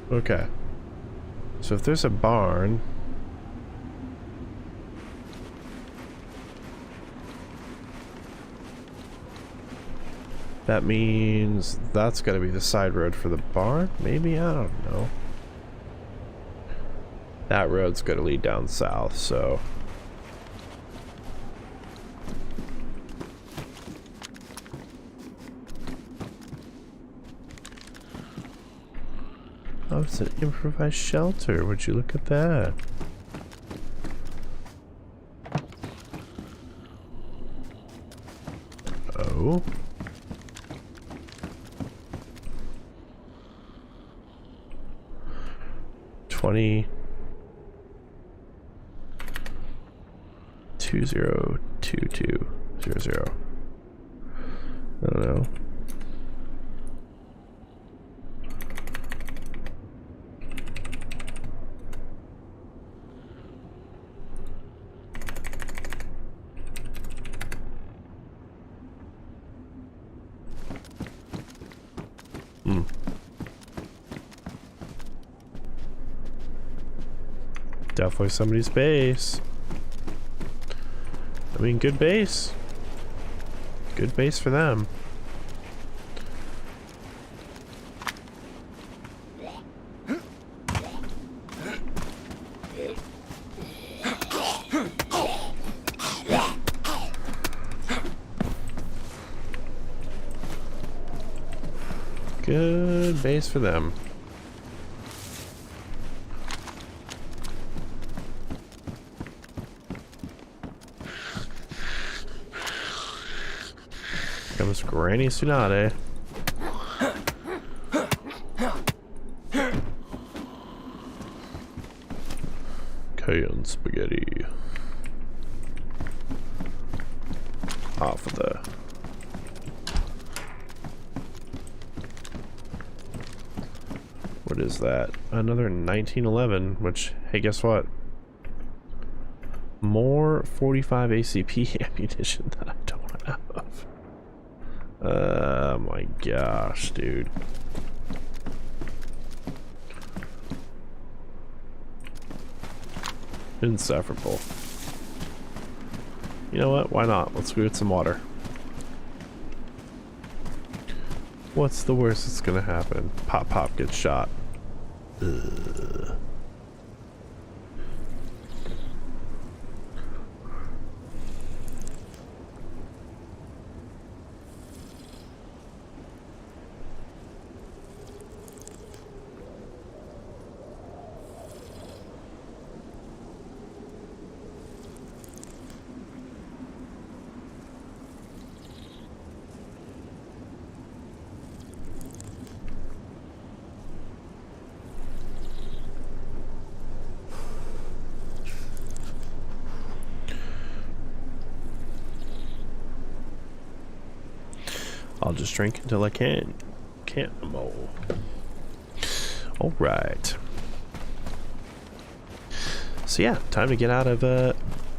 Okay, so if there's a barn, that means that's gotta be the side road for the barn? Maybe? I don't know. That road's gonna lead down south, so... Oh, it's an improvised shelter. Would you look at that? Oh. $20 202200. I don't know. Definitely somebody's base. I mean, good base. Good base for them. Good base for them. Comes Granny Tsunade. Cayenne spaghetti. Off of the. What is that? Another 1911, which, hey, guess what? More 45 ACP ammunition that I don't have. Oh my gosh, dude. Insufferable. You know what? Why not? Let's go get some water. What's the worst that's gonna happen? Pop Pop gets shot. Ugh. I'll just drink until I can't no more. All right. So yeah, time to get out of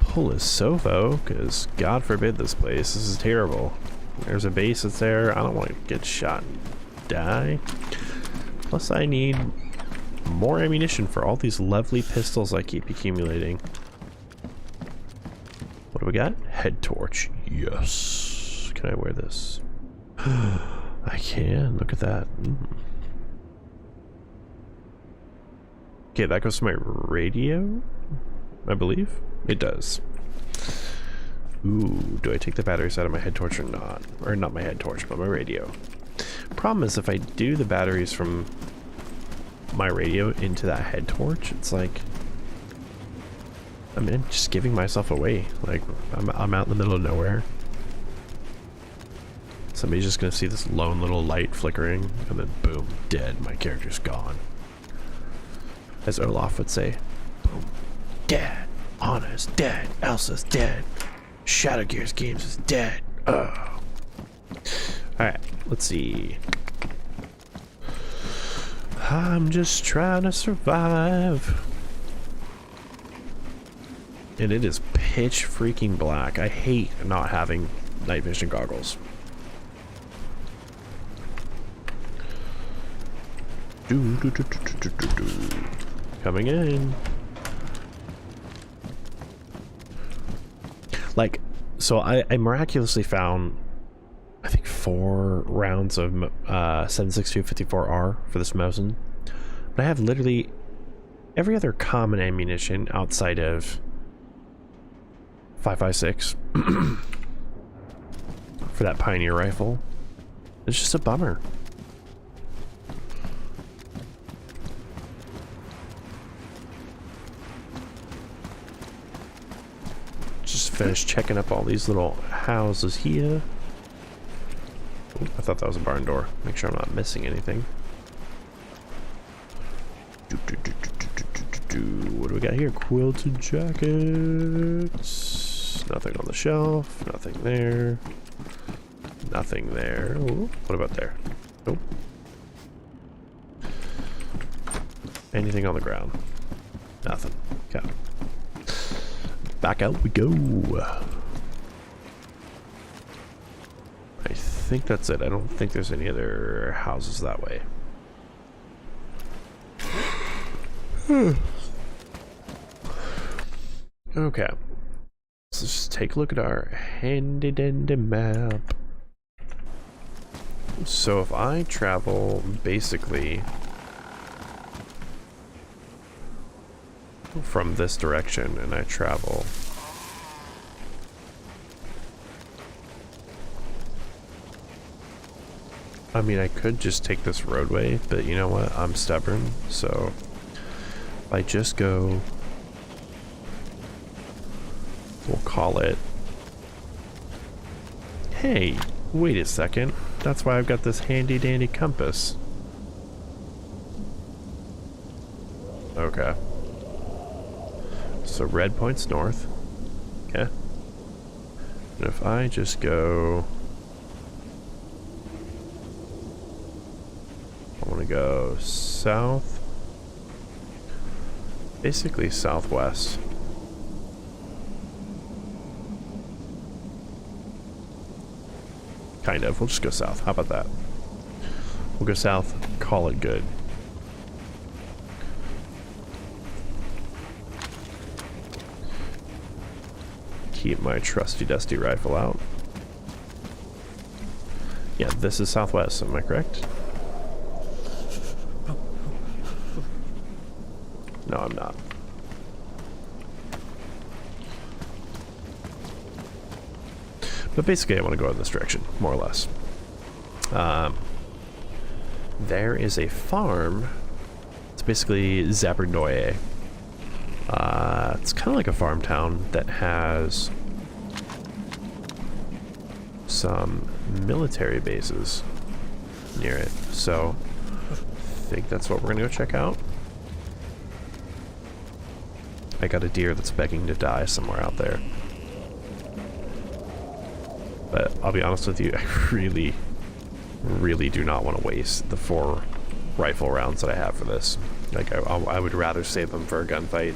Polisovo, because God forbid this place. This is terrible. There's a base that's there. I don't want to get shot and die. Plus I need more ammunition for all these lovely pistols I keep accumulating. What do we got? Head torch. Yes. Can I wear this? I can. Look at that. Okay, that goes to my radio, I believe. It does. Ooh, do I take the batteries out of my head torch or not? Or not my head torch, but my radio. Problem is, if I do the batteries from my radio into that head torch, it's like I'm just giving myself away. Like I'm out in the middle of nowhere. Somebody's just gonna see this lone little light flickering, and then boom, dead. My character's gone. As Olaf would say, boom, dead. Anna's dead. Elsa's dead. ShadowGearsGames is dead. Oh. Alright, let's see. I'm just trying to survive. And it is pitch freaking black. I hate not having night vision goggles. Coming in. Like, so I miraculously found, I think, 4 rounds of 7.62 54R for this Mosin. But I have literally every other common ammunition outside of 5.56 for that Pioneer rifle. It's just a bummer. just finish checking up all these little houses here. Ooh, I thought that was a barn door. Make sure I'm not missing anything. What do we got here? Quilted jackets. Nothing on the shelf. Nothing there. Nothing there. Ooh, what about there? Nope. Anything on the ground? Nothing. Okay. Back out we go. I think that's it. I don't think there's any other houses that way. Okay. Let's just take a look at our handy dandy map. So if I travel basically from this direction and I travel I mean, I could just take this roadway, but you know what? I'm stubborn, so if I just go, we'll call it, hey, wait a second, that's why I've got this handy dandy compass. Okay. So red points north. Okay. And if I just go, I want to go south, basically southwest. Kind of. We'll just go south. How about that? We'll go south, call it good. Keep my trusty dusty rifle out. Yeah, this is southwest, am I correct? No, I'm not. But basically I want to go in this direction, more or less. There is a farm. It's basically Zabernoye. It's kind of like a farm town that has some military bases near it. So I think that's what we're gonna go check out. I got a deer that's begging to die somewhere out there. But I'll be honest with you, I really, really do not want to waste the 4 rifle rounds that I have for this. Like, I would rather save them for a gunfight.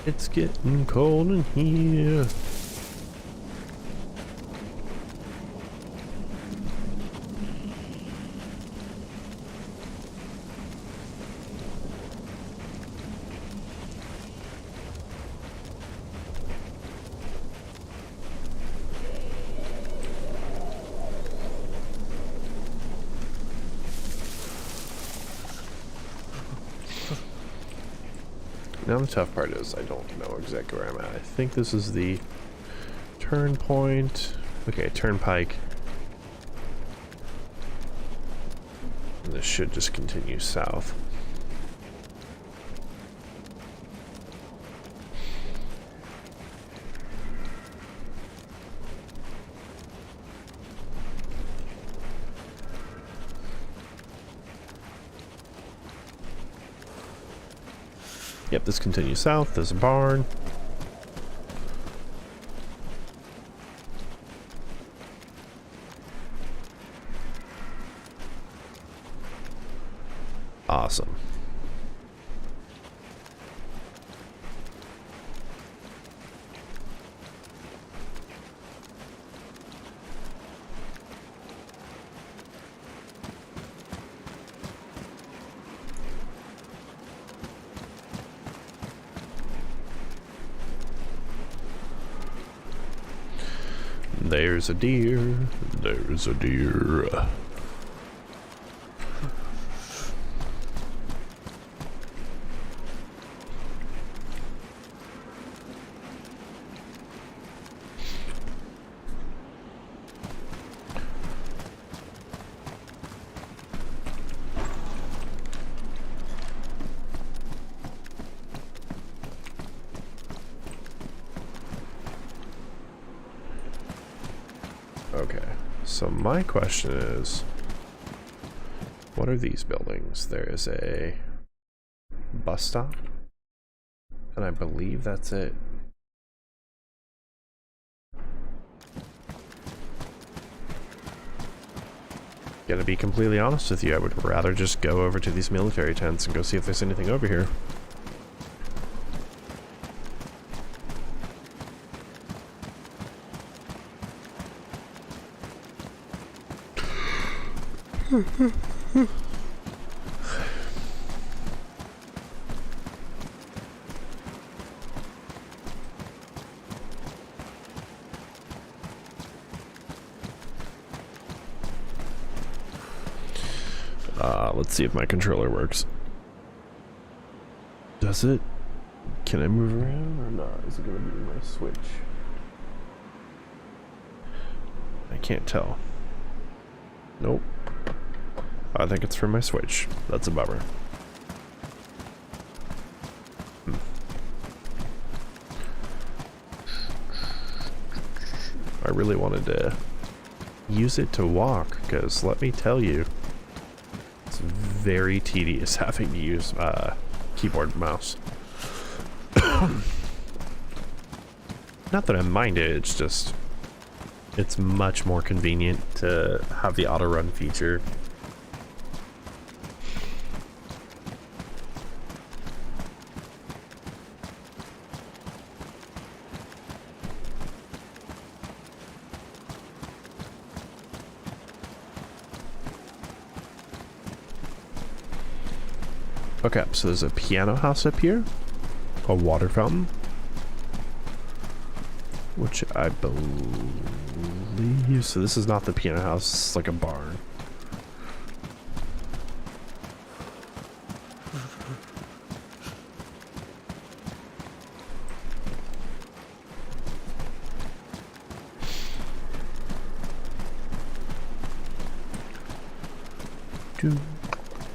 It's getting cold in here. Now the tough part is I don't know exactly where I'm at. I think this is the turn point. Okay, turnpike. And this should just continue south. Yep, this continues south. There's a barn. Awesome. There's a deer. There's a deer. Okay, so my question is, what are these buildings? There is a bus stop, and I believe that's it. Gotta be completely honest with you, I would rather just go over to these military tents and go see if there's anything over here. Let's see if my controller works. Does it? Can I move around or not? Is it gonna be my Switch? I can't tell. Nope. I think it's from my Switch. That's a bummer. I really wanted to use it to walk, because let me tell you, it's very tedious having to use keyboard and mouse. Not that I mind it, it's just, it's much more convenient to have the auto run feature. Okay, so there's a piano house up here, a water fountain, which I believe, so this is not the piano house, it's like a barn. Do,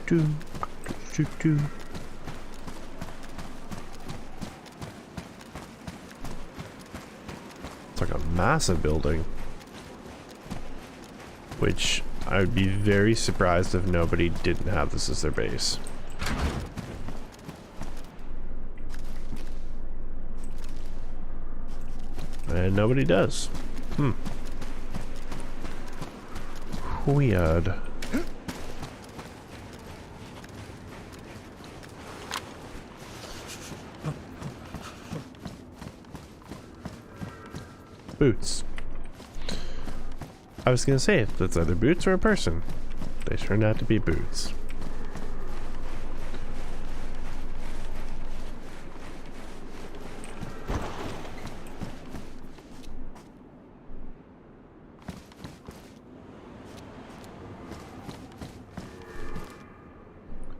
do. It's like a massive building, which I would be very surprised if nobody didn't have this as their base. And nobody does. Weird. Boots. I was gonna say, if it's either boots or a person. They turned out to be boots.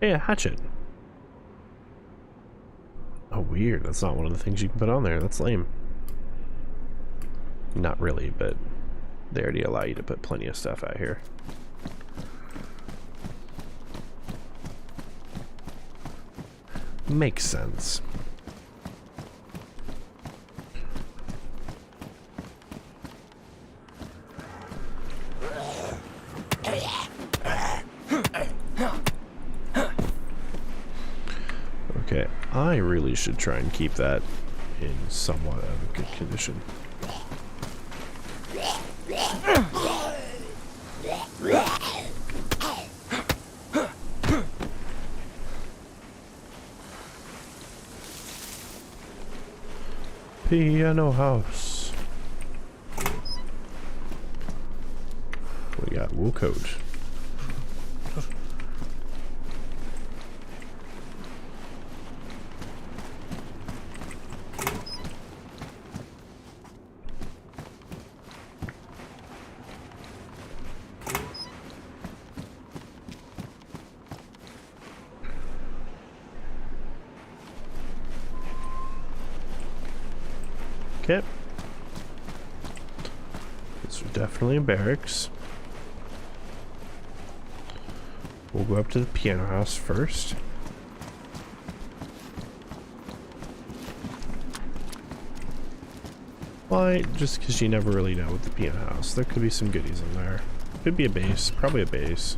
Hey, a hatchet. Oh, weird. That's not one of the things you can put on there. That's lame. Not really, but they already allow you to put plenty of stuff out here. Makes sense. Okay, I really should try and keep that in somewhat of a good condition. Piano house. We got wool coat. Okay. This is definitely a barracks. We'll go up to the piano house first. Why? Just because you never really know with the piano house. There could be some goodies in there. Could be a base. Probably a base.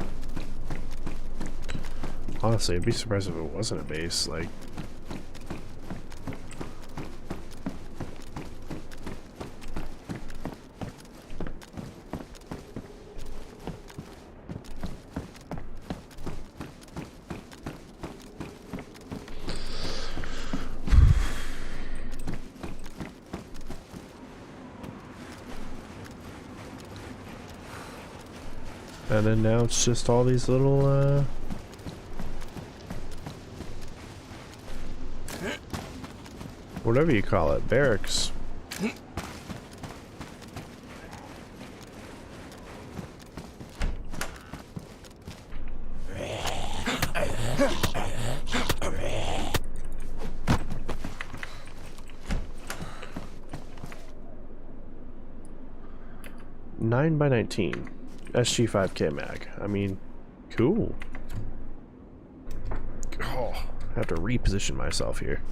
Honestly, I'd be surprised if it wasn't a base. Like, and then now it's just all these little, whatever you call it, barracks. Nine by 19. SG5K mag. I mean, cool. Oh, I have to reposition myself here.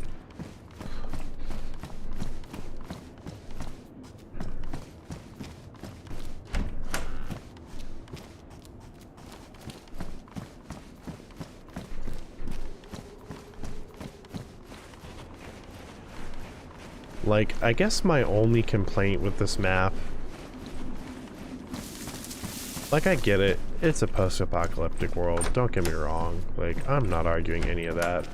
Like, I guess my only complaint with this map, like, I get it, it's a post-apocalyptic world, don't get me wrong, like, I'm not arguing any of that.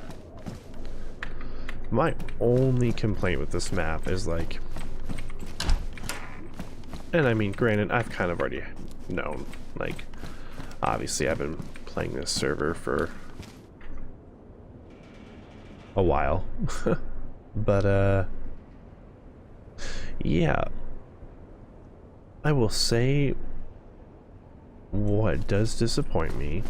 My only complaint with this map is, like, and I mean, granted, I've kind of already known, like, obviously I've been playing this server for a while, but, yeah, I will say what does disappoint me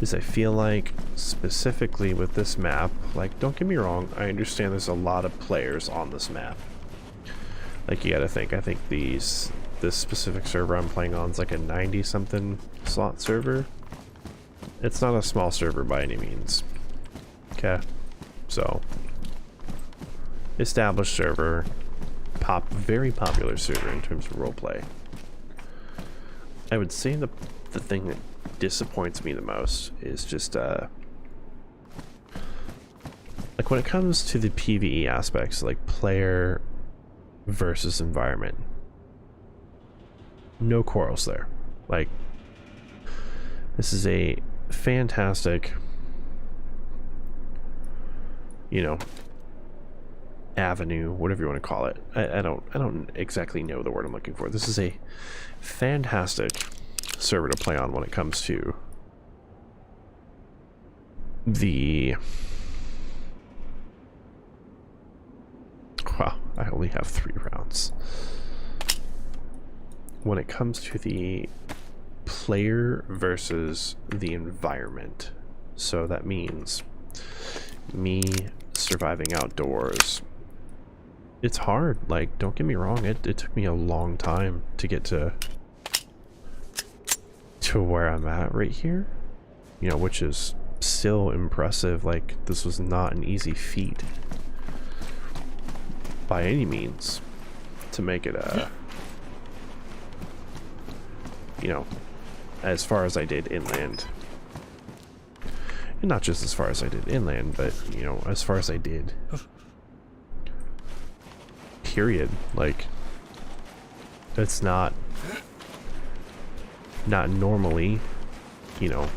is I feel like specifically with this map, like, don't get me wrong, I understand there's a lot of players on this map. Like, you gotta think, I think this specific server I'm playing on is like a 90 something slot server. It's not a small server by any means. Okay, so established server, very popular server in terms of roleplay. I would say the thing that disappoints me the most is just like when it comes to the PvE aspects, like player versus environment, no quarrels there. Like, this is a fantastic, you know, avenue, whatever you want to call it. I don't exactly know the word I'm looking for. This is a fantastic server to play on when it comes to the, wow, I only have 3 rounds. When it comes to the player versus the environment, so that means me surviving outdoors, it's hard. Like, don't get me wrong, it took me a long time to get to where I'm at right here, you know, which is still impressive. Like, this was not an easy feat by any means to make it you know, as far as I did inland. And not just as far as I did inland, but, you know, as far as I did period. Like, that's not normally, you know,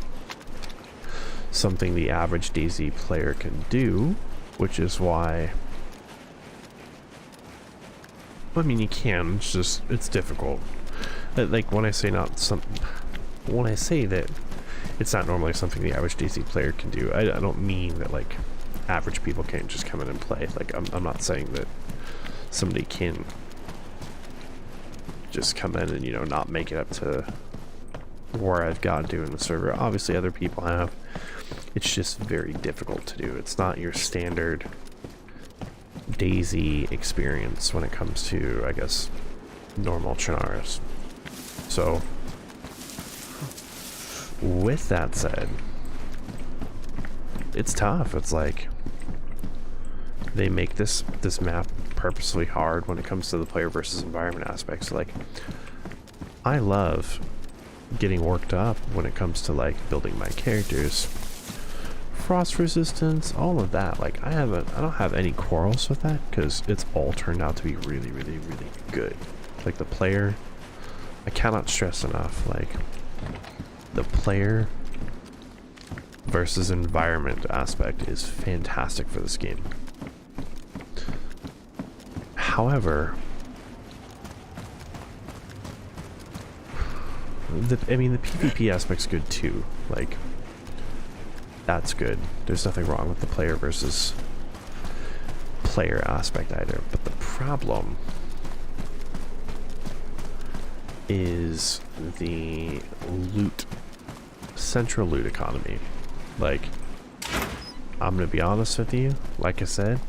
something the average DayZ player can do, which is why, I mean, you can, it's just, it's difficult. Like, when I say when I say that it's not normally something the average DayZ player can do, I don't mean that, like, average people can't just come in and play. Like, I'm not saying that somebody can just come in and, you know, not make it up to where I've gotten to in the server. Obviously other people have. It's just very difficult to do. It's not your standard DayZ experience when it comes to, I guess, normal Chernarus. So, with that said, it's tough. It's like they make this map purposely hard when it comes to the player versus environment aspects. Like, I love getting worked up when it comes to like building my characters, frost resistance, all of that. Like, I don't have any quarrels with that because it's all turned out to be really, really, really good. Like, the player, I cannot stress enough, like, the player versus environment aspect is fantastic for this game. However, the PvP aspect's good too. Like, that's good. There's nothing wrong with the player versus player aspect either. But the problem is the central loot economy. Like, I'm gonna be honest with you, like I said,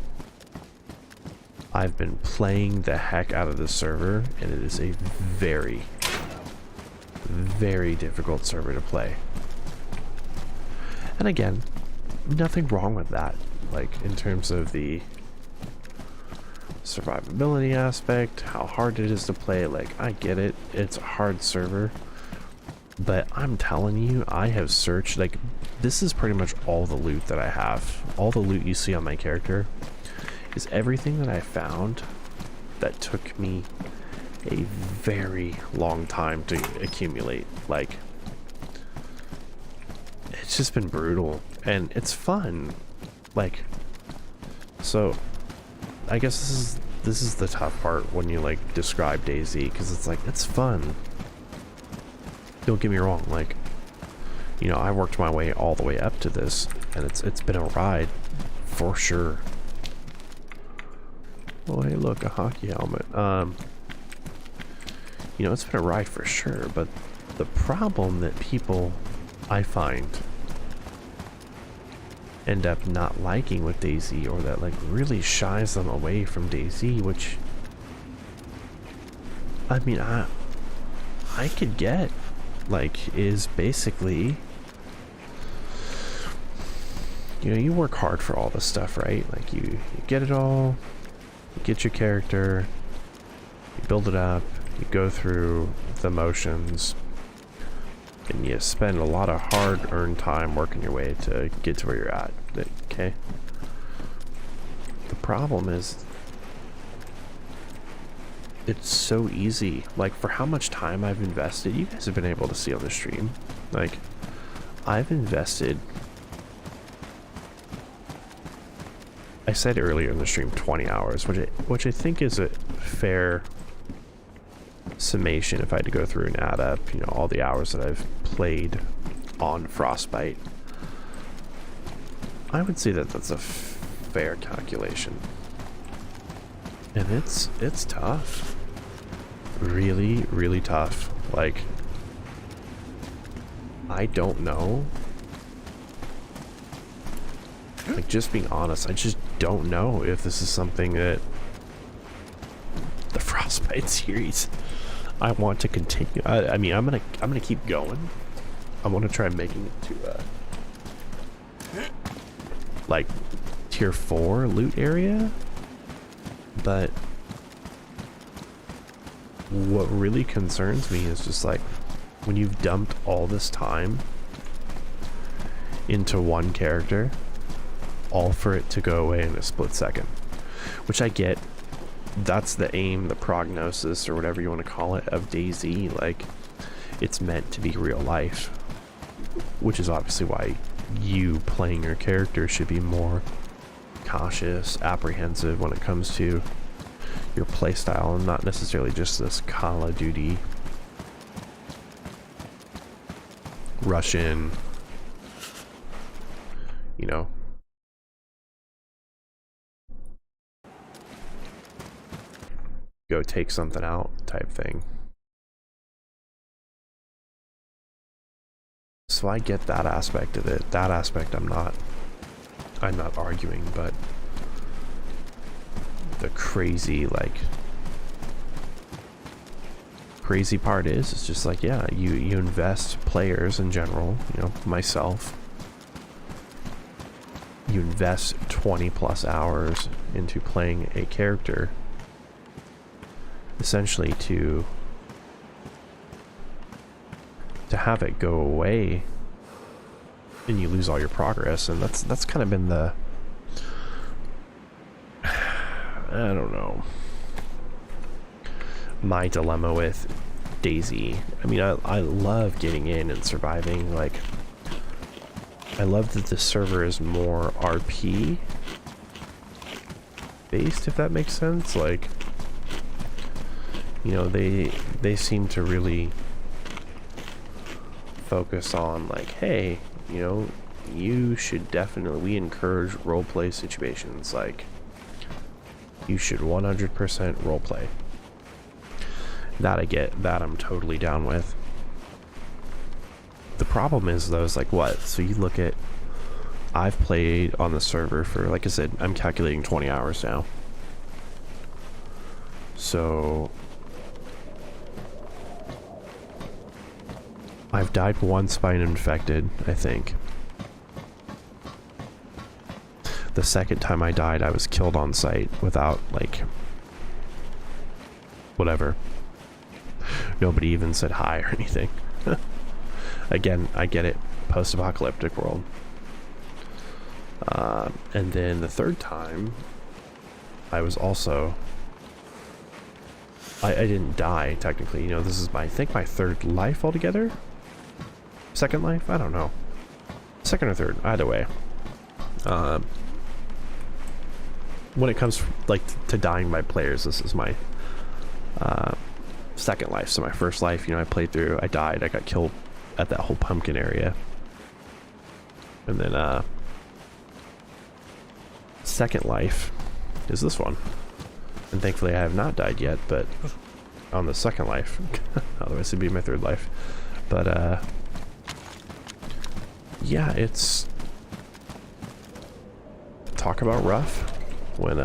I've been playing the heck out of this server, and it is a very, very difficult server to play. And again, nothing wrong with that, like, in terms of the survivability aspect, how hard it is to play. Like, I get it, it's a hard server, but I'm telling you, I have searched, like, this is pretty much all the loot that I have. All the loot you see on my character is everything that I found that took me a very long time to accumulate. Like, it's just been brutal, and it's fun. Like, so I guess this is the tough part when you like describe DayZ, because it's like, it's fun. Don't get me wrong, like, you know, I worked my way all the way up to this, and it's been a ride for sure. Oh, hey, look, a hockey helmet. You know, it's been a ride for sure, but the problem that people, I find, end up not liking with DayZ, or that like really shies them away from DayZ, which, I mean, I could get, like, is basically, you know, you work hard for all this stuff, right? Like, you get it all, you get your character, you build it up, you go through the motions, and you spend a lot of hard-earned time working your way to get to where you're at, okay? The problem is, it's so easy. Like, for how much time I've invested, you guys have been able to see on the stream, like, I've invested, I said earlier in the stream, 20 hours, which I think is a fair summation if I had to go through and add up, you know, all the hours that I've played on Frostbite. I would say that that's a fair calculation, and it's tough, really, really tough. Like, I don't know, like, just being honest, I just don't know if this is something that the Frostbite series I want to continue. I mean, I'm gonna keep going. I want to try making it to like tier 4 loot area, but what really concerns me is just like, when you've dumped all this time into one character, all for it to go away in a split second, which I get. That's the aim, the prognosis, or whatever you want to call it, of DayZ. Like, it's meant to be real life, which is obviously why you playing your character should be more cautious, apprehensive when it comes to your playstyle, and not necessarily just this Call of Duty rush in, you know, go take something out type thing. So I get that aspect of it. That aspect I'm not arguing, but the crazy part is, it's just like, yeah, you invest, players in general, you know, myself, you invest 20 plus hours into playing a character essentially to have it go away and you lose all your progress. And that's kind of been the, I don't know, my dilemma with DayZ. I mean, I love getting in and surviving. Like, I love that the server is more RP based, if that makes sense. Like, you know, they seem to really focus on, like, hey, you know, you should definitely, we encourage roleplay situations. Like, you should 100% roleplay. That I get, that I'm totally down with. The problem is, though, is like, what? So you look at, I've played on the server for, like I said, I'm calculating 20 hours now. So I've died once by an infected, I think. The second time I died, I was killed on sight without, like, whatever. Nobody even said hi or anything. Again, I get it. Post-apocalyptic world. And then the third time, I was also... I didn't die, technically. You know, this is, I think, my third life altogether? Second life? I don't know. Second or third. Either way. When it comes, like, to dying by players, this is my second life. So my first life, you know, I played through, I died, I got killed at that whole pumpkin area. And then, second life is this one. And thankfully I have not died yet, but on the second life. Otherwise it'd be my third life. But, yeah, it's... Talk about rough. When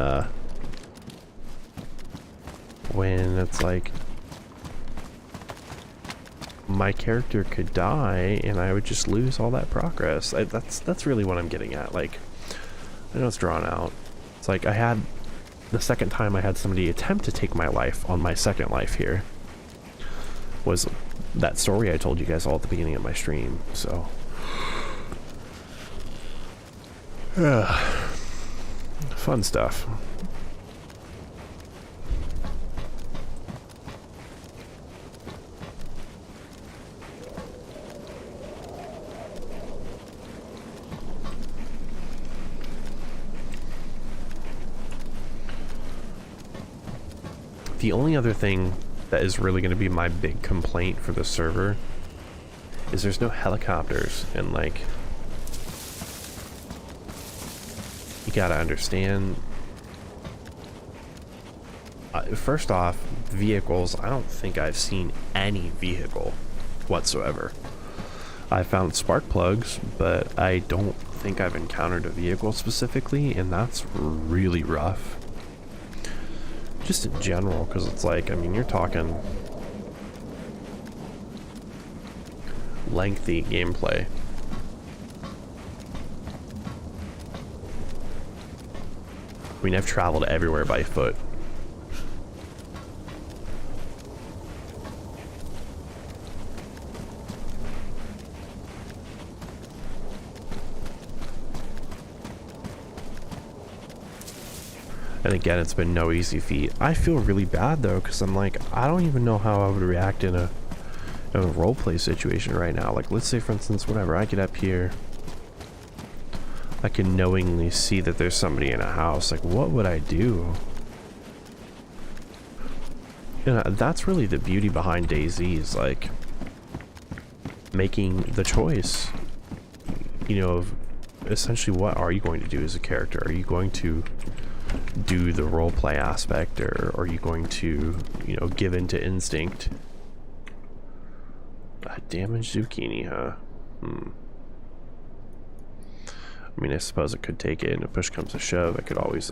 it's like... my character could die and I would just lose all that progress. That's really what I'm getting at. Like, I know it's drawn out. It's like I had the second time I had somebody attempt to take my life on my second life here was that story I told you guys all at the beginning of my stream. So fun stuff. The only other thing that is really going to be my big complaint for the server is there's no helicopters, and like, you gotta understand, first off, vehicles, I don't think I've seen any vehicle whatsoever. I found spark plugs, but I don't think I've encountered a vehicle specifically, and that's really rough. Just in general, because it's like, I mean, you're talking lengthy gameplay. I mean, I've traveled everywhere by foot. And again, it's been no easy feat. I feel really bad though, because I'm like, I don't even know how I would react in a roleplay situation right now. Like, let's say for instance, whenever I get up here, I can knowingly see that there's somebody in a house. Like, what would I do? You know, that's really the beauty behind DayZ, is like making the choice, you know, of essentially what are you going to do as a character? Are you going to do the roleplay aspect, or are you going to, you know, give in to instinct? A damaged zucchini, huh? I mean, I suppose it could take it, and if push comes to shove, I could always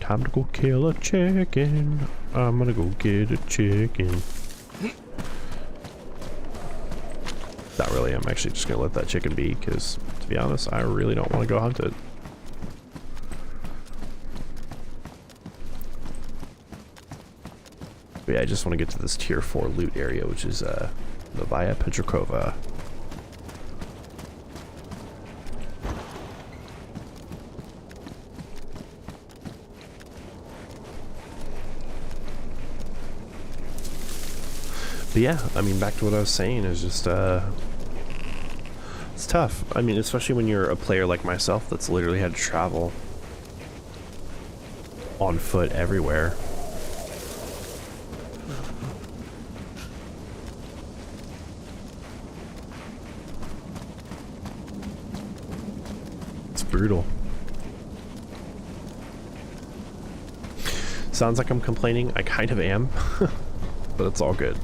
Time to go kill a chicken. I'm gonna go get a chicken. Not really, I'm actually just gonna let that chicken be, because to be honest, I really don't want to go hunt it. But yeah, I just want to get to this tier 4 loot area, which is Novaya Petrakova. But yeah, I mean, back to what I was saying is just, it's tough. I mean, especially when you're a player like myself that's literally had to travel on foot everywhere. It's brutal. Sounds like I'm complaining. I kind of am, but it's all good.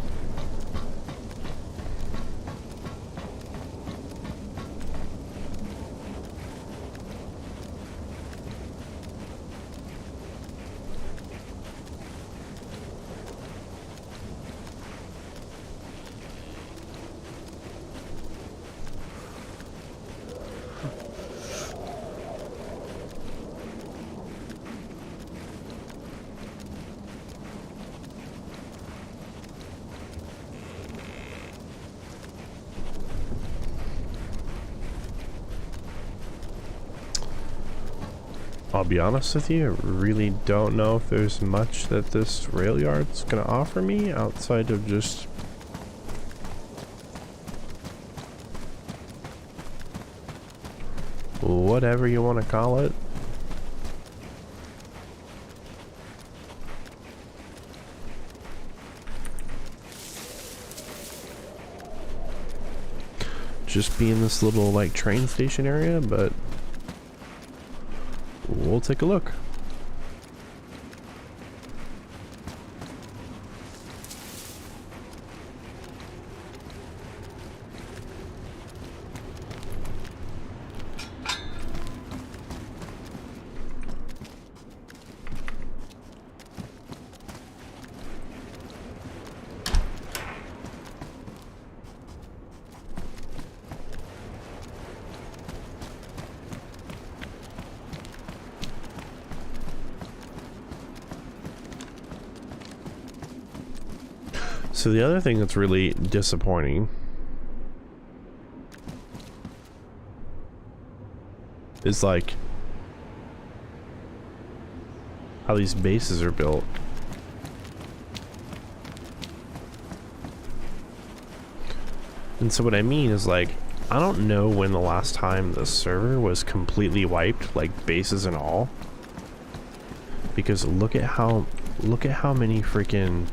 I'll be honest with you, I really don't know if there's much that this rail yard's gonna offer me outside of just whatever you want to call it. Just be in this little like train station area, but we'll take a look. So the other thing that's really disappointing is like how these bases are built. And so what I mean is like, I don't know when the last time the server was completely wiped, like bases and all. Because look at how many freaking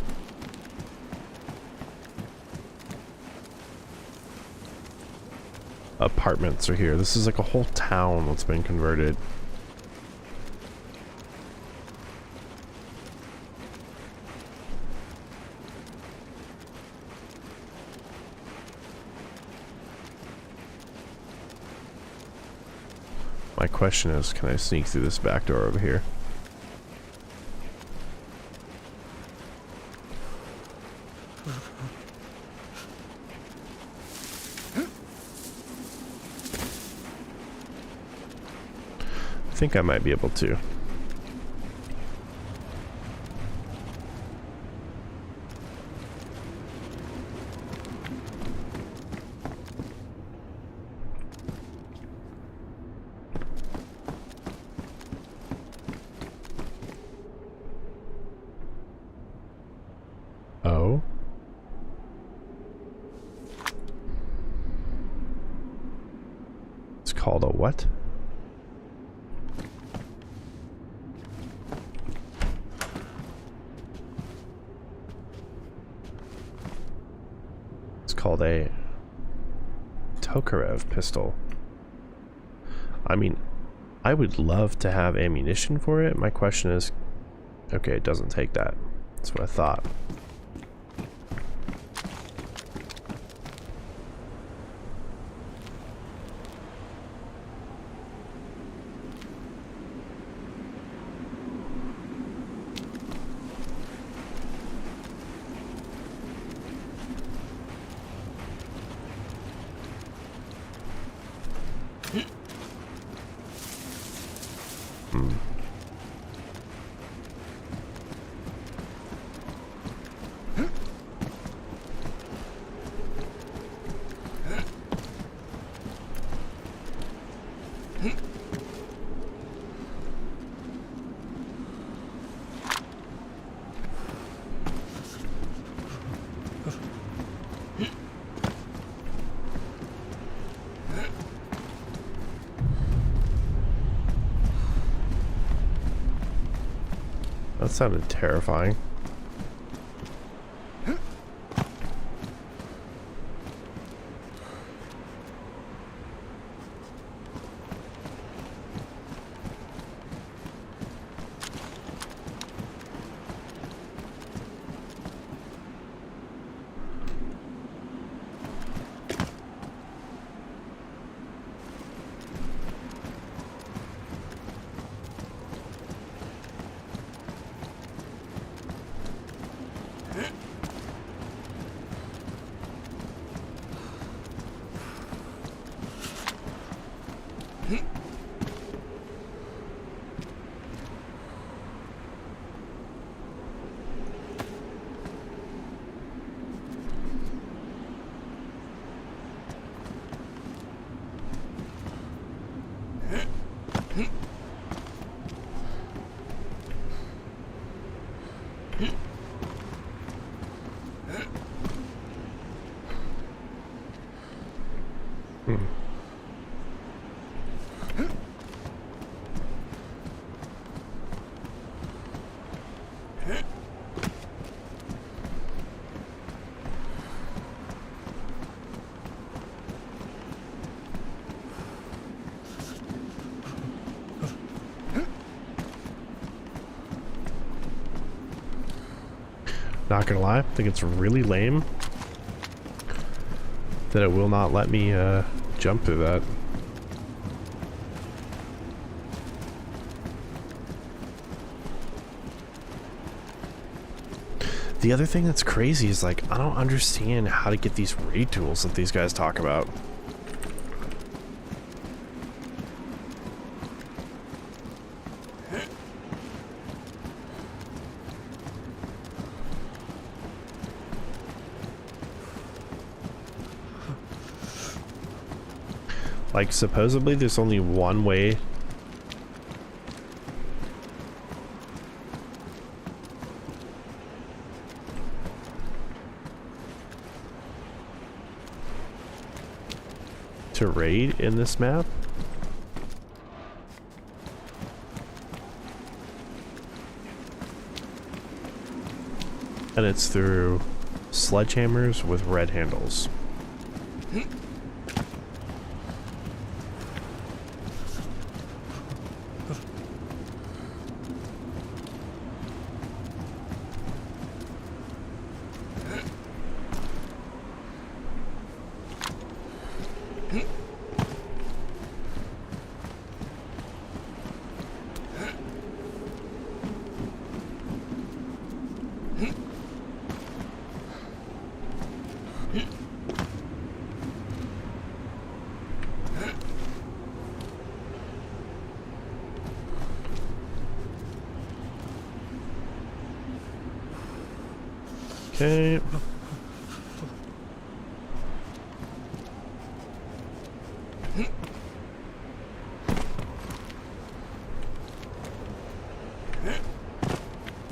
apartments are here. This is like a whole town that's been converted. My question is, can I sneak through this back door over here? I think I might be able to. Oh. It's called a what? Called a Tokarev pistol. I mean, I would love to have ammunition for it. My question is, okay, it doesn't take that. That's what I thought. That sounded terrifying. Not gonna lie, I think it's really lame that it will not let me jump through that. The other thing that's crazy is, like, I don't understand how to get these raid tools that these guys talk about. Like, supposedly there's only one way to raid in this map. And it's through sledgehammers with red handles. Okay.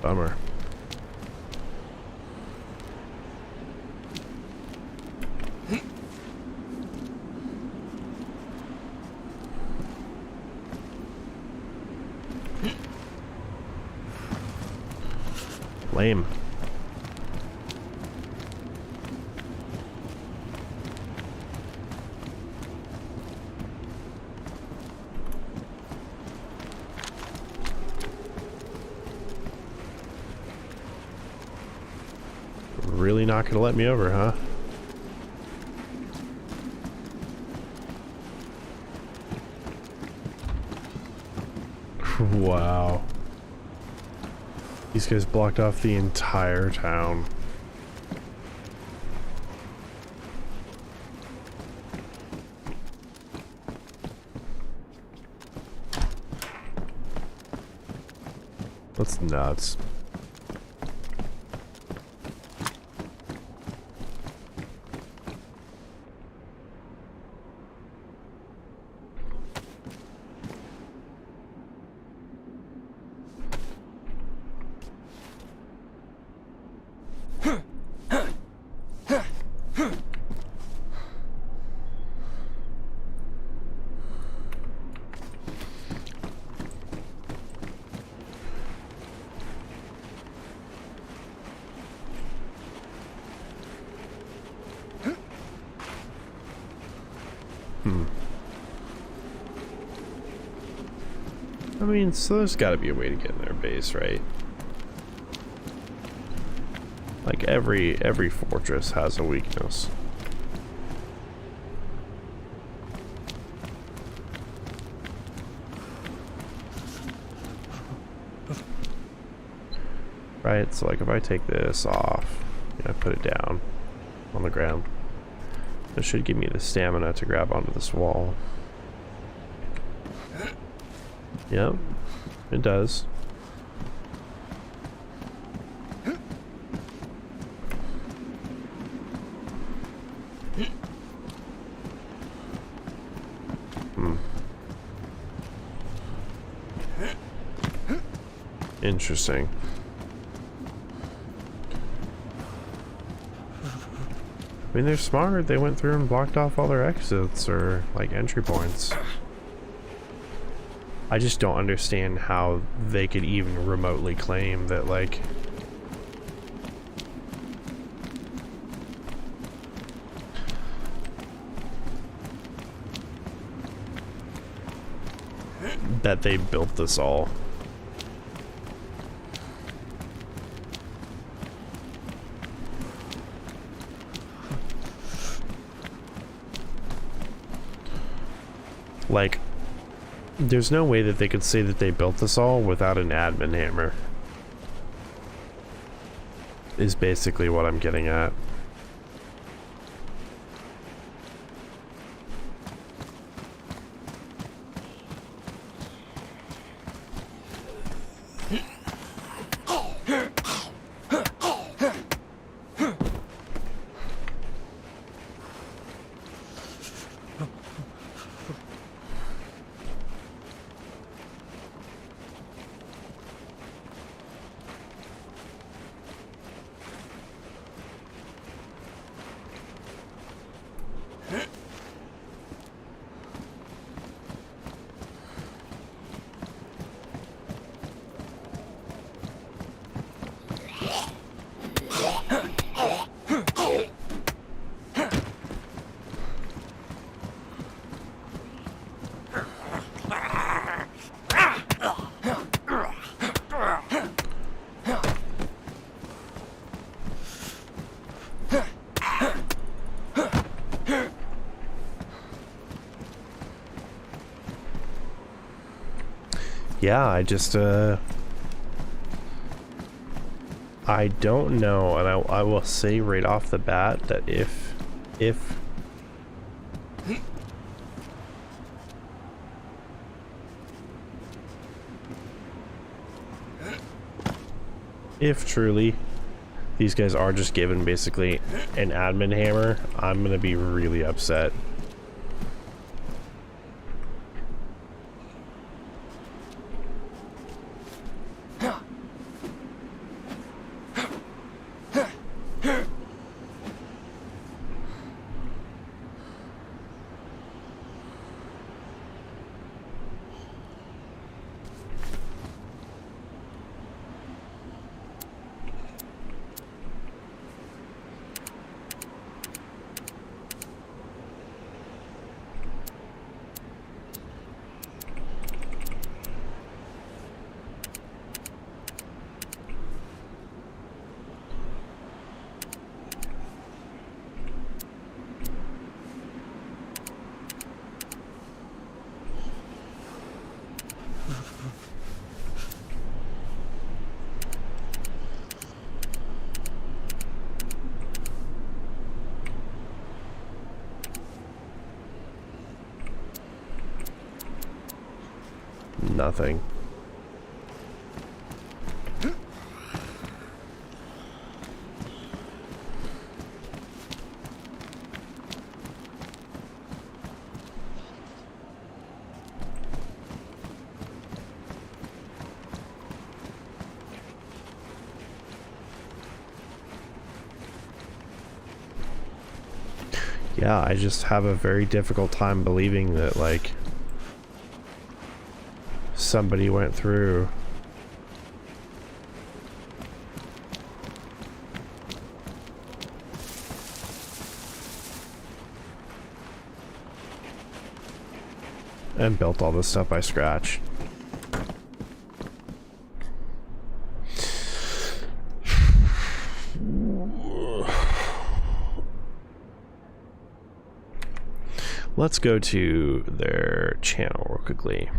Bummer. Lame. Really not gonna let me over, huh? Wow. These guys blocked off the entire town. That's nuts. I mean, so there's got to be a way to get in their base, right? Like every fortress has a weakness. Right, so like if I take this off and I put it down on the ground, it should give me the stamina to grab onto this wall. Yep, it does. Interesting. I mean, they're smart. They went through and blocked off all their exits or like entry points. I just don't understand how they could even remotely claim that, like, that they built this all. Like, there's no way that they could say that they built this all without an admin hammer. Is basically what I'm getting at. Yeah, I just, I don't know, and I will say right off the bat that if truly these guys are just given basically an admin hammer, I'm gonna be really upset. Nothing. Yeah, I just have a very difficult time believing that, like, somebody went through and built all this stuff by scratch. Let's go to their channel real quickly.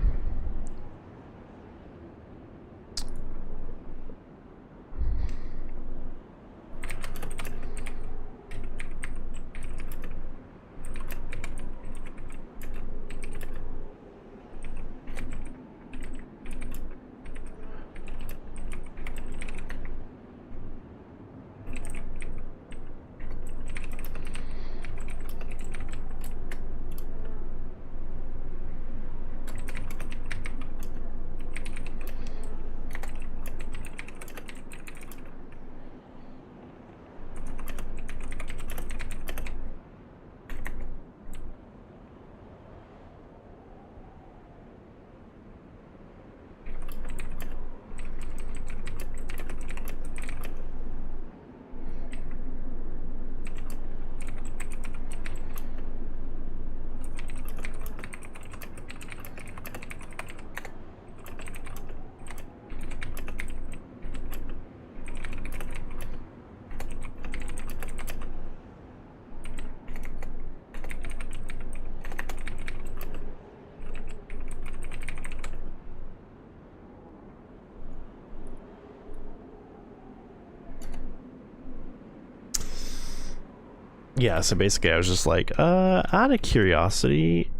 Yeah, so basically I was just like, out of curiosity,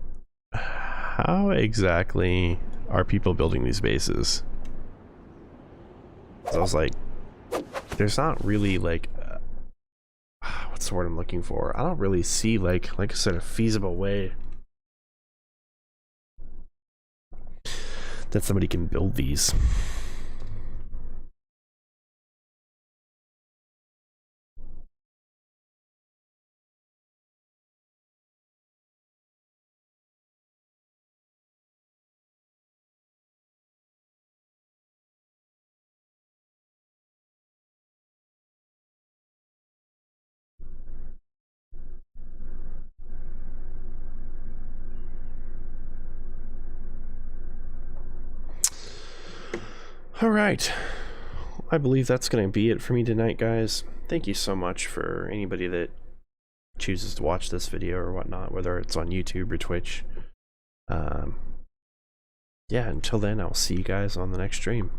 how exactly are people building these bases? So I was like, there's not really like, what's the word I'm looking for? I don't really see like I said, a feasible way that somebody can build these. All right, I believe that's going to be it for me tonight, guys. Thank you so much for anybody that chooses to watch this video or whatnot, whether it's on YouTube or Twitch. Yeah, until then, I'll see you guys on the next stream.